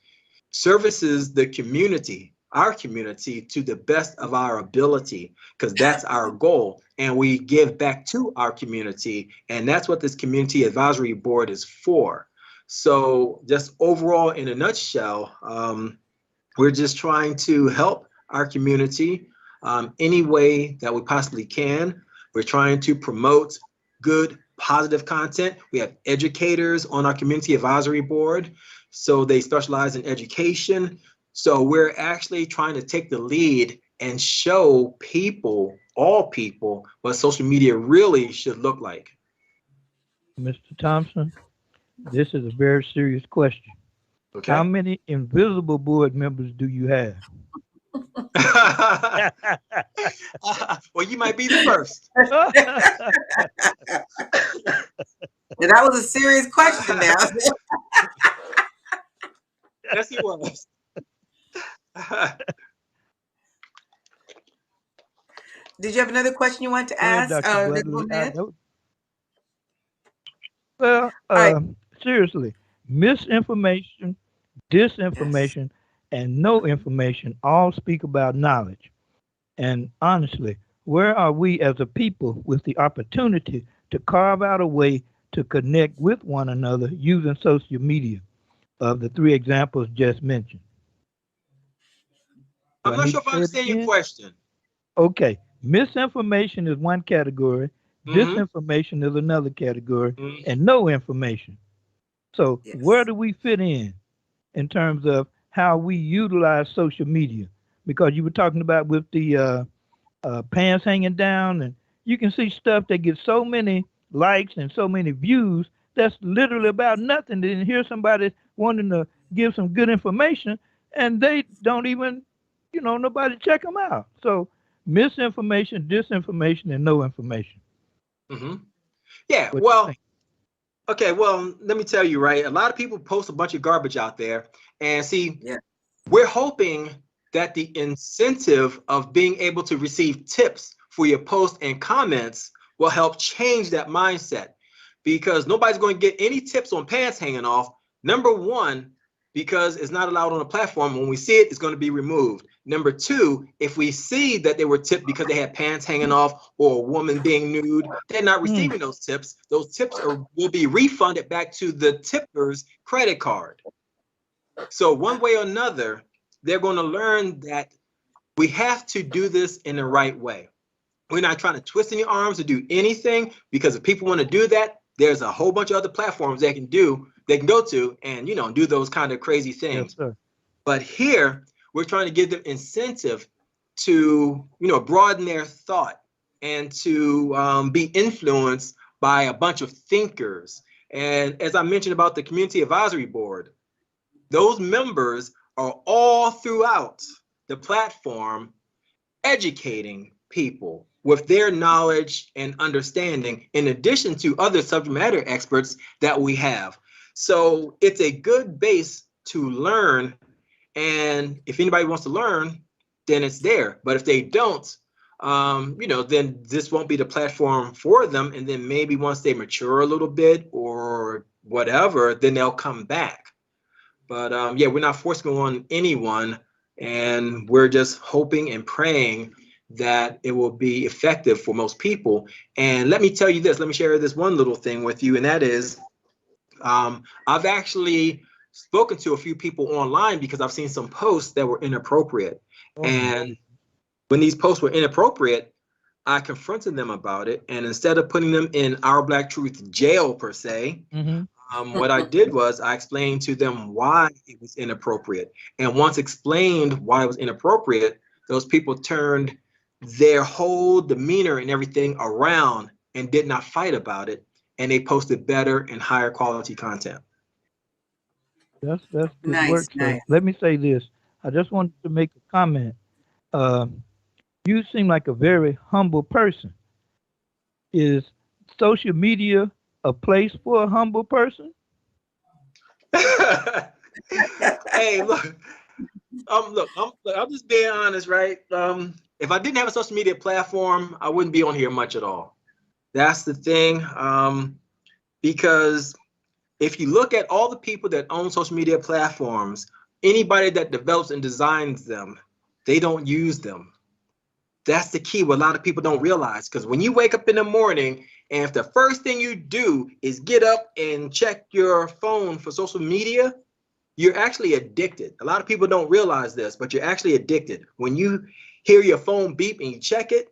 services the community, our community, to the best of our ability, because that's our goal. And we give back to our community. And that's what this community advisory board is for. So just overall, in a nutshell, we're just trying to help our community any way that we possibly can. We're trying to promote good, positive content. We have educators on our community advisory board, so they specialize in education. So we're actually trying to take the lead and show people, all people, what social media really should look like. Mr. Thompson, this is a very serious question. Okay. How many invisible board members do you have? Well, you might be the first. And that was a serious question now. Yes, he was. Did you have another question you want to ask? Seriously, misinformation, disinformation, and no information all speak about knowledge. And honestly, where are we as a people with the opportunity to carve out a way to connect with one another using social media of the three examples just mentioned? I'm not sure if I understand your question. Okay, misinformation is one category, disinformation is another category, and no information. So where do we fit in terms of how we utilize social media? Because you were talking about with the pants hanging down, and you can see stuff that gets so many likes and so many views that's literally about nothing. Then hear somebody wanting to give some good information, and they don't even, nobody check them out. So misinformation, disinformation, and no information. Yeah, well, okay, well, let me tell you, right? A lot of people post a bunch of garbage out there, and see, we're hoping that the incentive of being able to receive tips for your posts and comments will help change that mindset, because nobody's going to get any tips on pants hanging off. Number one, because it's not allowed on the platform. When we see it, it's going to be removed. Number two, if we see that they were tipped because they had pants hanging off or a woman being nude, they're not receiving those tips. Those tips will be refunded back to the tipper's credit card. So one way or another, they're going to learn that we have to do this in the right way. We're not trying to twist any arms or do anything, because if people want to do that, there's a whole bunch of other platforms they can go to and, you know, do those kind of crazy things. Yes, sir. But here we're trying to give them incentive to, you know, broaden their thought and to be influenced by a bunch of thinkers. And as I mentioned about the Community Advisory Board, those members are all throughout the platform educating people with their knowledge and understanding, in addition to other subject matter experts that we have. So it's a good base to learn. And if anybody wants to learn, then it's there. But if they don't, you know, then this won't be the platform for them. And then maybe once they mature a little bit or whatever, then they'll come back. But yeah, we're not forcing on anyone, and we're just hoping and praying that it will be effective for most people. And let me tell you this, let me share this one little thing with you, and that is, I've actually spoken to a few people online because I've seen some posts that were inappropriate. And when these posts were inappropriate, I confronted them about it. And instead of putting them in Our Black Truth jail per se, what I did was I explained to them why it was inappropriate. And once explained why it was inappropriate, those people turned their whole demeanor and everything around and did not fight about it. And they posted better and higher quality content. That's good Nice, work, sir. nice. Let me say this. I just wanted to make a comment. You seem like a very humble person. Is social media a place for a humble person? Hey, look, I'm just being honest, right? If I didn't have a social media platform, I wouldn't be on here much at all. That's the thing. Because if you look at all the people that own social media platforms, anybody that develops and designs them, they don't use them. That's the key, what a lot of people don't realize. Because when you wake up in the morning, and if the first thing you do is get up and check your phone for social media, you're actually addicted. A lot of people don't realize this, but you're actually addicted. When you hear your phone beep and you check it,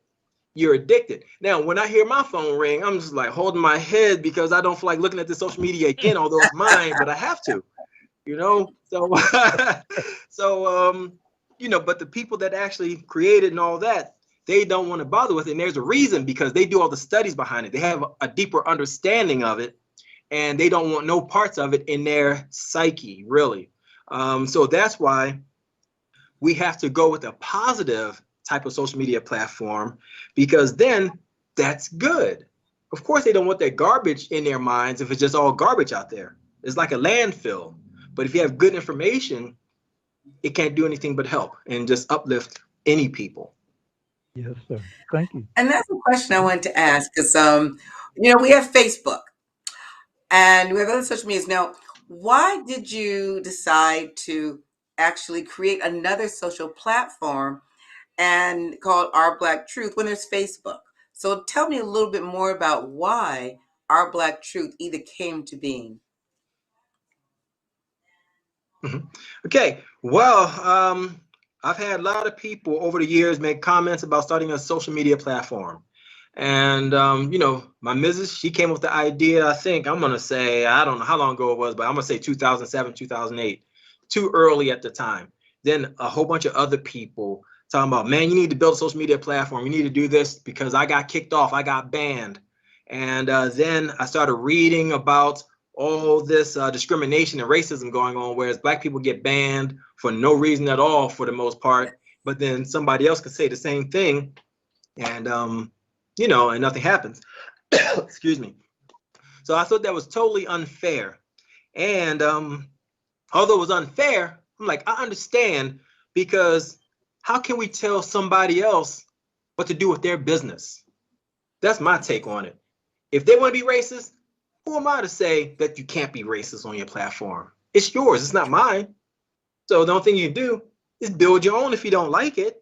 you're addicted. Now, when I hear my phone ring, I'm just like holding my head because I don't feel like looking at the social media again, although it's mine, but I have to, you know? So, you know, but the people that actually created and all that, they don't want to bother with it. And there's a reason, because they do all the studies behind it. They have a deeper understanding of it, and they don't want no parts of it in their psyche, really. So that's why we have to go with a positive type of social media platform, because then that's good. Of course, they don't want that garbage in their minds if it's just all garbage out there. It's like a landfill. But if you have good information, it can't do anything but help and just uplift any people. Yes, sir. Thank you. And that's a question I wanted to ask, because you know, we have Facebook and we have other social medias. Now, why did you decide to actually create another social platform and called Our Black Truth when there's Facebook? So tell me a little bit more about why Our Black Truth either came to being. Okay, well, I've had a lot of people over the years make comments about starting a social media platform. And, you know, my missus, she came up with the idea, I think, I'm going to say, I don't know how long ago it was, but I'm going to say 2007, 2008, too early at the time. Then a whole bunch of other people talking about, man, you need to build a social media platform. You need to do this because I got kicked off. I got banned. And then I started reading about all this discrimination and racism going on, whereas Black people get banned for no reason at all for the most part. But then somebody else could say the same thing and, you know, and nothing happens. Excuse me. So I thought that was totally unfair. And although it was unfair, I'm like, I understand, because how can we tell somebody else what to do with their business? That's my take on it. If they want to be racist, who am I to say that you can't be racist on your platform? It's yours, it's not mine. So the only thing you do is build your own if you don't like it.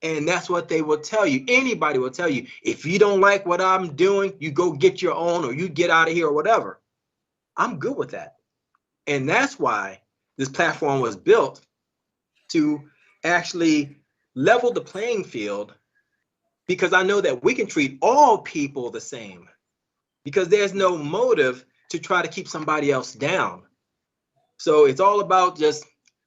And that's what they will tell you. Anybody will tell you, if you don't like what I'm doing, you go get your own, or you get out of here, or whatever. I'm good with that. And that's why this platform was built, to actually level the playing field because I know that we can treat all people the same, because there's no motive to try to keep somebody else down. So it's all about just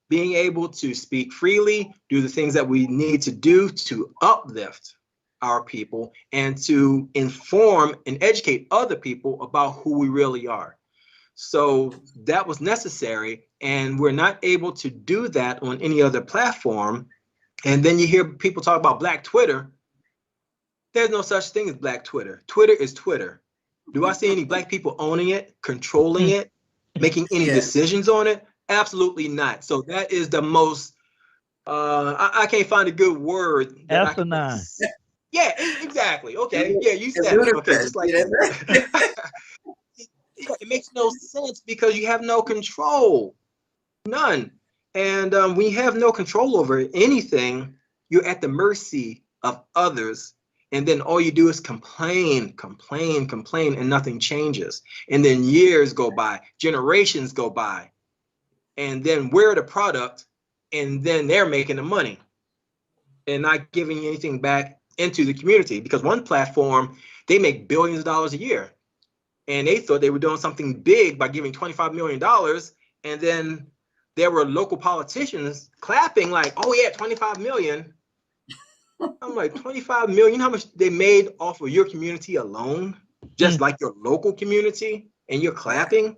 being able to speak freely, do the things that we need to do to uplift our people and to inform and educate other people about who we really are. So that was necessary, and we're not able to do that on any other platform. And then you hear people talk about Black Twitter. There's no such thing as Black Twitter. Twitter is Twitter. Do I see any Black people owning it, controlling it, making any decisions on it? Absolutely not. So that is the most, I can't find a good word. Asinine. Yeah, exactly. Okay. Yeah, you said it. Okay, just like that. It makes no sense because you have no control. None. And when you have no control over anything, you're at the mercy of others. And then all you do is complain, and nothing changes. And then years go by, generations go by. And then we're the product, and then they're making the money and not giving anything back into the community. Because one platform, they make billions of dollars a year. And they thought they were doing something big by giving $25 million. And then there were local politicians clapping like, oh yeah, 25 million. I'm like, 25 million, you know how much they made off of your community alone? Just like your local community, and you're clapping?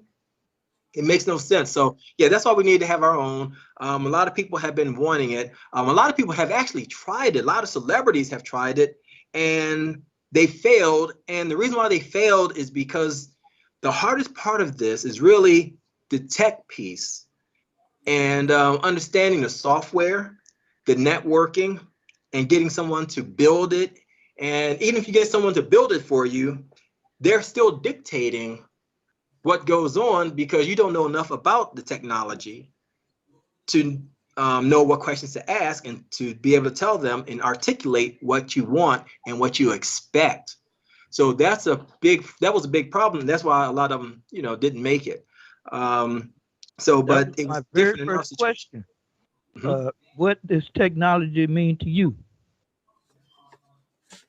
It makes no sense. So yeah, that's why we need to have our own. A lot of people have been wanting it. A lot of people have actually tried it. A lot of celebrities have tried it, and they failed. And the reason why they failed is because the hardest part of this is really the tech piece and understanding the software, the networking, and getting someone to build it. And even if you get someone to build it for you, they're still dictating what goes on because you don't know enough about the technology to know what questions to ask and to be able to tell them and articulate what you want and what you expect. So that was a big problem. That's why a lot of them, didn't make it. But it was my very first question. What does technology mean to you?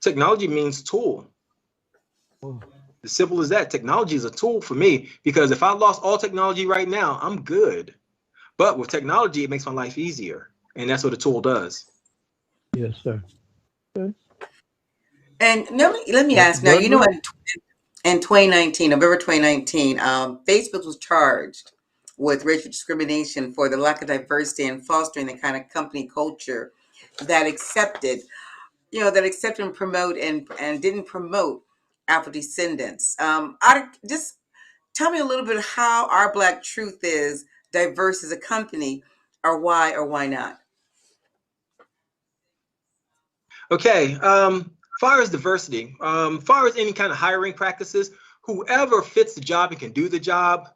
Technology means tool. As simple as that. Technology is a tool for me, because if I lost all technology right now, I'm good. But with technology, it makes my life easier. And that's what a tool does. Yes, sir. Okay. And let me ask now, in 2019, November 2019, Facebook was charged with racial discrimination for the lack of diversity and fostering the kind of company culture that accepted and promote and didn't promote Afro-descendants. Just tell me a little bit how Our Black Truth is diverse as a company, or why not? Okay, far as diversity, far as any kind of hiring practices, whoever fits the job and can do the job,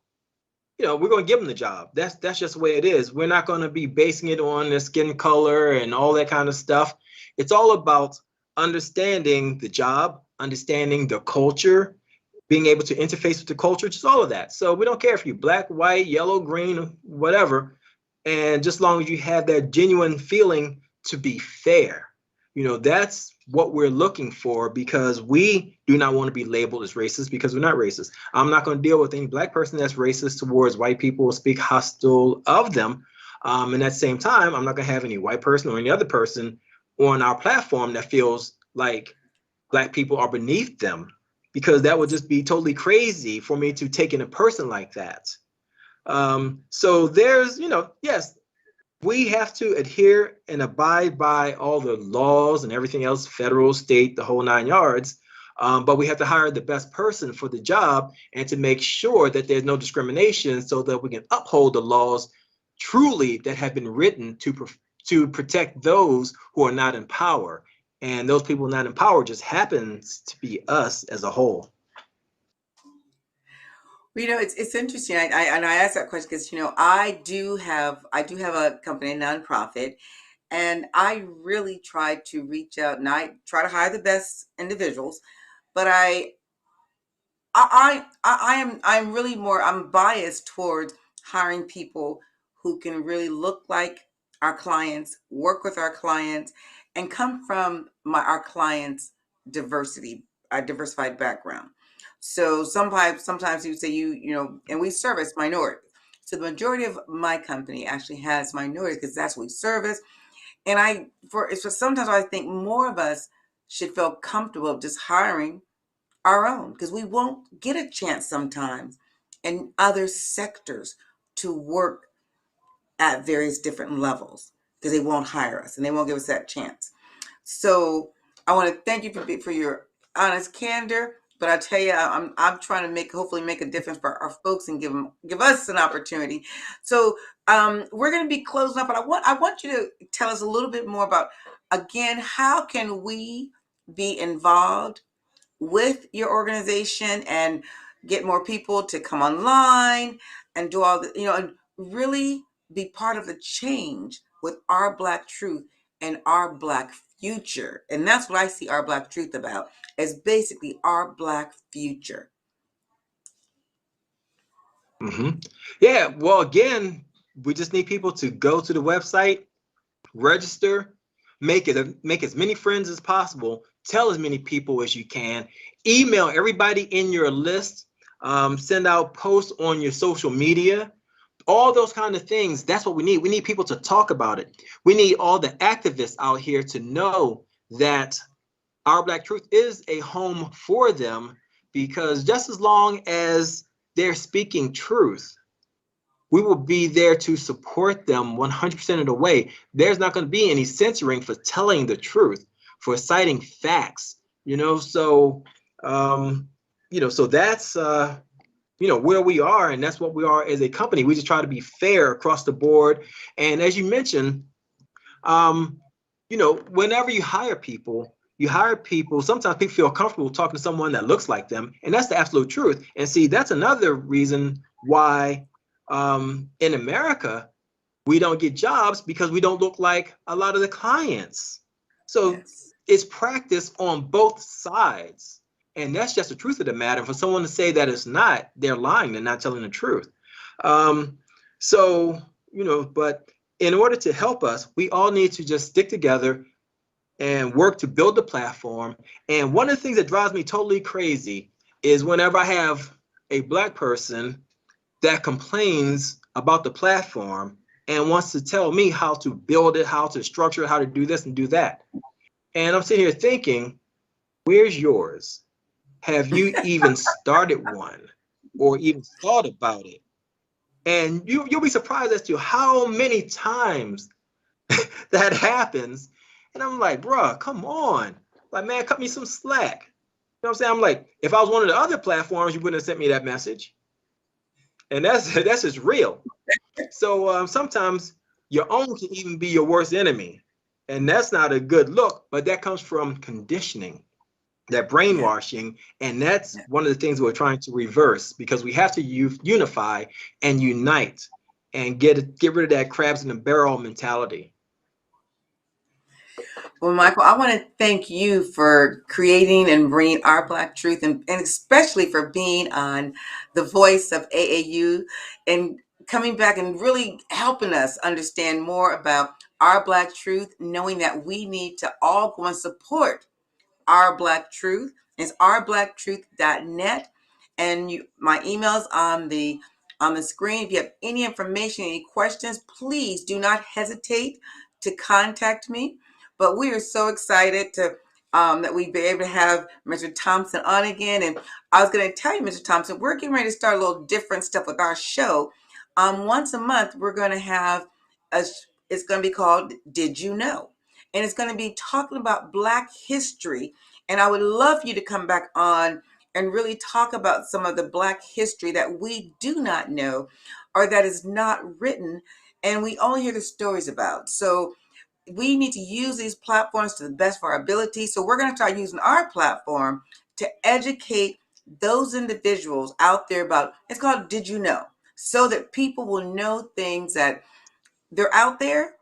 we're going to give them the job. That's just the way it is. We're not going to be basing it on their skin color and all that kind of stuff. It's all about understanding the job, understanding the culture, being able to interface with the culture, just all of that. So we don't care if you're black, white, yellow, green, whatever. And just as long as you have that genuine feeling to be fair. That's what we're looking for, because we do not want to be labeled as racist, because we're not racist. I'm not going to deal with any black person that's racist towards white people or speak hostile of them. And at the same time, I'm not going to have any white person or any other person on our platform that feels like black people are beneath them, because that would just be totally crazy for me to take in a person like that. So there's, yes, we have to adhere and abide by all the laws and everything else, federal, state, the whole 9 yards. But we have to hire the best person for the job and to make sure that there's no discrimination, so that we can uphold the laws truly that have been written to protect those who are not in power. And those people not in power just happens to be us as a whole. Well, it's interesting. I asked that question because I do have a company, a nonprofit, and I really try to reach out and I try to hire the best individuals, but I'm biased towards hiring people who can really look like our clients, work with our clients, and come from our clients' diversified background. So sometimes you say and we service minorities. So the majority of my company actually has minorities because that's what we service. And sometimes I think more of us should feel comfortable just hiring our own, because we won't get a chance sometimes in other sectors to work at various different levels because they won't hire us and they won't give us that chance. So I want to thank you for your honest candor. But I tell you, I'm trying to hopefully make a difference for our folks and give us an opportunity. So we're going to be closing up, but I want you to tell us a little bit more about, again, how can we be involved with your organization and get more people to come online and do all the, and really be part of the change with our Black truth and our Black future. And that's what I see our Black truth about, is basically our Black future. Yeah, well, again, we just need people to go to the website, register, make as many friends as possible, tell as many people as you can, email everybody in your list, send out posts on your social media, all those kind of things. That's what we need. We need people to talk about it. We need all the activists out here to know that our Black truth is a home for them, because just as long as they're speaking truth, we will be there to support them 100% of the way. There's not going to be any censoring for telling the truth, for citing facts, so, so that's, where we are, and that's what we are as a company. We just try to be fair across the board. And as you mentioned, whenever you hire people, sometimes people feel comfortable talking to someone that looks like them, and that's the absolute truth. And see, that's another reason why in America, we don't get jobs, because we don't look like a lot of the clients. So yes, it's practice on both sides. And that's just the truth of the matter. For someone to say that it's not, they're lying, they're not telling the truth. But in order to help us, we all need to just stick together and work to build the platform. And one of the things that drives me totally crazy is whenever I have a Black person that complains about the platform and wants to tell me how to build it, how to structure it, how to do this and do that. And I'm sitting here thinking, where's yours? Have you even started one or even thought about it? And you'll be surprised as to how many times that happens. And I'm like, bruh, come on. Like, man, cut me some slack. You know what I'm saying? I'm like, if I was one of the other platforms, you wouldn't have sent me that message. And that's just real. So sometimes your own can even be your worst enemy. And that's not a good look, but that comes from conditioning, that brainwashing. And that's one of the things we're trying to reverse, because we have to unify and unite and get rid of that crabs in the barrel mentality. Well, Michael, I want to thank you for creating and bringing our Black truth, and especially for being on the voice of AAU and coming back and really helping us understand more about our Black truth, knowing that we need to all go and support our Black truth. It's ourblacktruth.net. And my email's on the screen. If you have any information, any questions, please do not hesitate to contact me. But we are so excited that we've been able to have Mr. Thompson on again. And I was going to tell you, Mr. Thompson, we're getting ready to start a little different stuff with our show. Once a month, we're going to have it's going to be called Did You Know? And it's going to be talking about Black history. And I would love you to come back on and really talk about some of the Black history that we do not know, or that is not written, and we only hear the stories about. So we need to use these platforms to the best of our ability. So we're going to start using our platform to educate those individuals out there about, it's called Did You Know? So that people will know things that they're out there,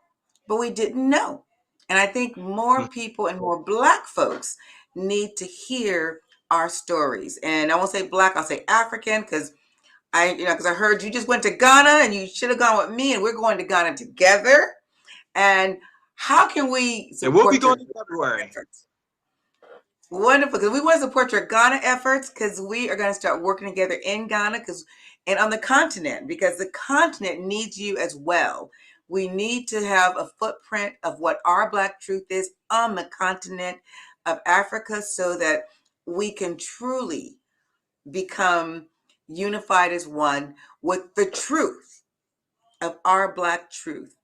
but we didn't know. And I think more people and more Black folks need to hear our stories. And I won't say Black, I'll say African, because I heard you just went to Ghana and you should have gone with me, and we're going to Ghana together. And how can we support and we'll be going in February. efforts? Wonderful, because we want to support your Ghana efforts, because we are going to start working together in Ghana, and on the continent, because the continent needs you as well. We need to have a footprint of what our Black truth is on the continent of Africa, so that we can truly become unified as one with the truth of our Black truth.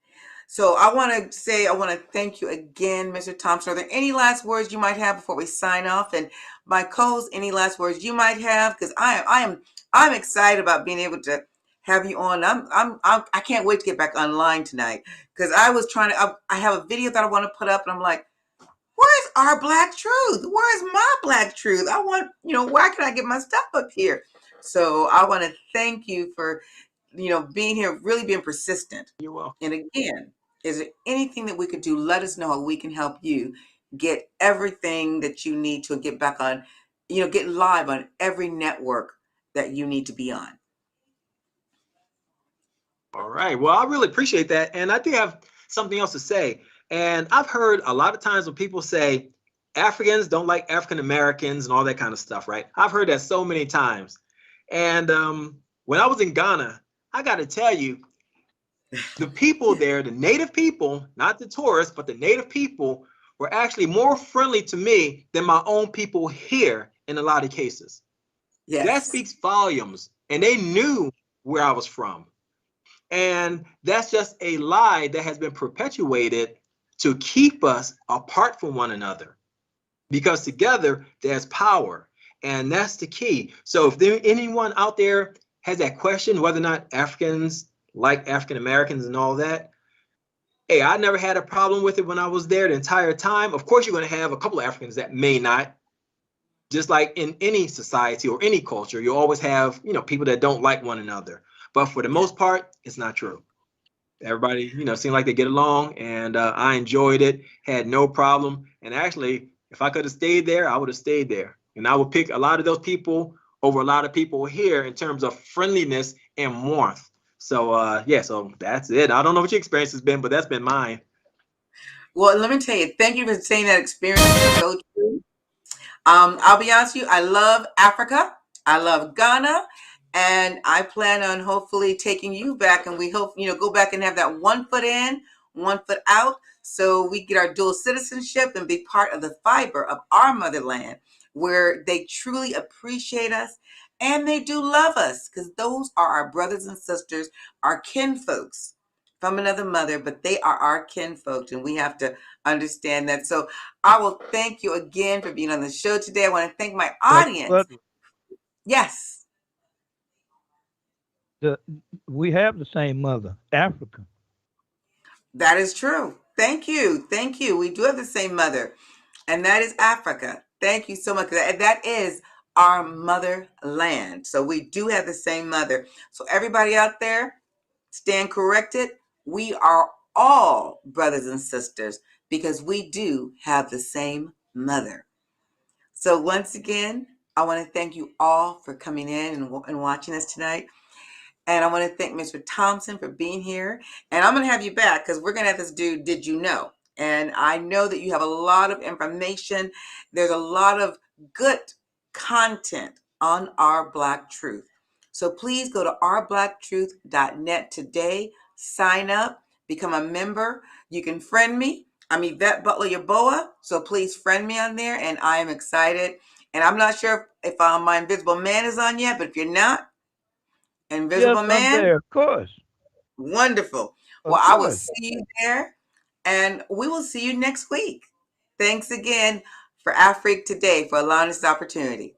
So I want to thank you again, Mr. Thompson. Are there any last words you might have before we sign off? And my co-host, any last words you might have? Because I'm excited about being able to have you on. I can't wait to get back online tonight, because I was trying to. I have a video that I want to put up, and I'm like, where's our Black truth? Where's my Black truth? I want, where can I get my stuff up here? So I want to thank you for, being here, really being persistent. You're welcome. And again, is there anything that we could do? Let us know how we can help you get everything that you need to get back on, get live on every network that you need to be on. All right. Well, I really appreciate that. And I do have something else to say. And I've heard a lot of times when people say Africans don't like African Americans and all that kind of stuff, right? I've heard that so many times. And when I was in Ghana, I got to tell you, the people there, the native people, not the tourists, but the native people were actually more friendly to me than my own people here in a lot of cases. Yes. That speaks volumes. And they knew where I was from. And that's just a lie that has been perpetuated to keep us apart from one another. Because together there's power. And that's the key. So if there anyone out there has that question, whether or not Africans like African Americans and all that, hey, I never had a problem with it when I was there the entire time. Of course, you're going to have a couple of Africans that may not. Just like in any society or any culture, you always have, people that don't like one another. But for the most part, it's not true. Everybody, seemed like they get along, and I enjoyed it, had no problem. And actually, if I could have stayed there, I would have stayed there. And I would pick a lot of those people over a lot of people here in terms of friendliness and warmth. So, so that's it. I don't know what your experience has been, but that's been mine. Well, let me tell you, thank you for saying that experience is so true. I'll be honest with you, I love Africa. I love Ghana. And I plan on hopefully taking you back, and we hope, go back and have that 1 foot in, 1 foot out, so we get our dual citizenship and be part of the fiber of our motherland, where they truly appreciate us and they do love us, because those are our brothers and sisters, our kin folks from another mother, but they are our kin folks, and we have to understand that. So I will thank you again for being on the show today. I want to thank my audience. Yes. We have the same mother, Africa. That is true. Thank you. Thank you. We do have the same mother, and that is Africa. Thank you so much. That is our motherland. So we do have the same mother. So everybody out there, stand corrected. We are all brothers and sisters, because we do have the same mother. So once again, I want to thank you all for coming in and watching us tonight. And I want to thank Mr. Thompson for being here. And I'm going to have you back, because we're going to have this do Did You Know? And I know that you have a lot of information. There's a lot of good content on Our Black Truth. So please go to ourbblacktruth.net today. Sign up, become a member. You can friend me. I'm Yvette Butler Yaboa. So please friend me on there. And I am excited. And I'm not sure if my Invisible Man is on yet, but if you're not, Invisible Man, I'm there, of course. Wonderful. Well, I will see you there, and we will see you next week. Thanks again for Afrique Today for allowing us this opportunity.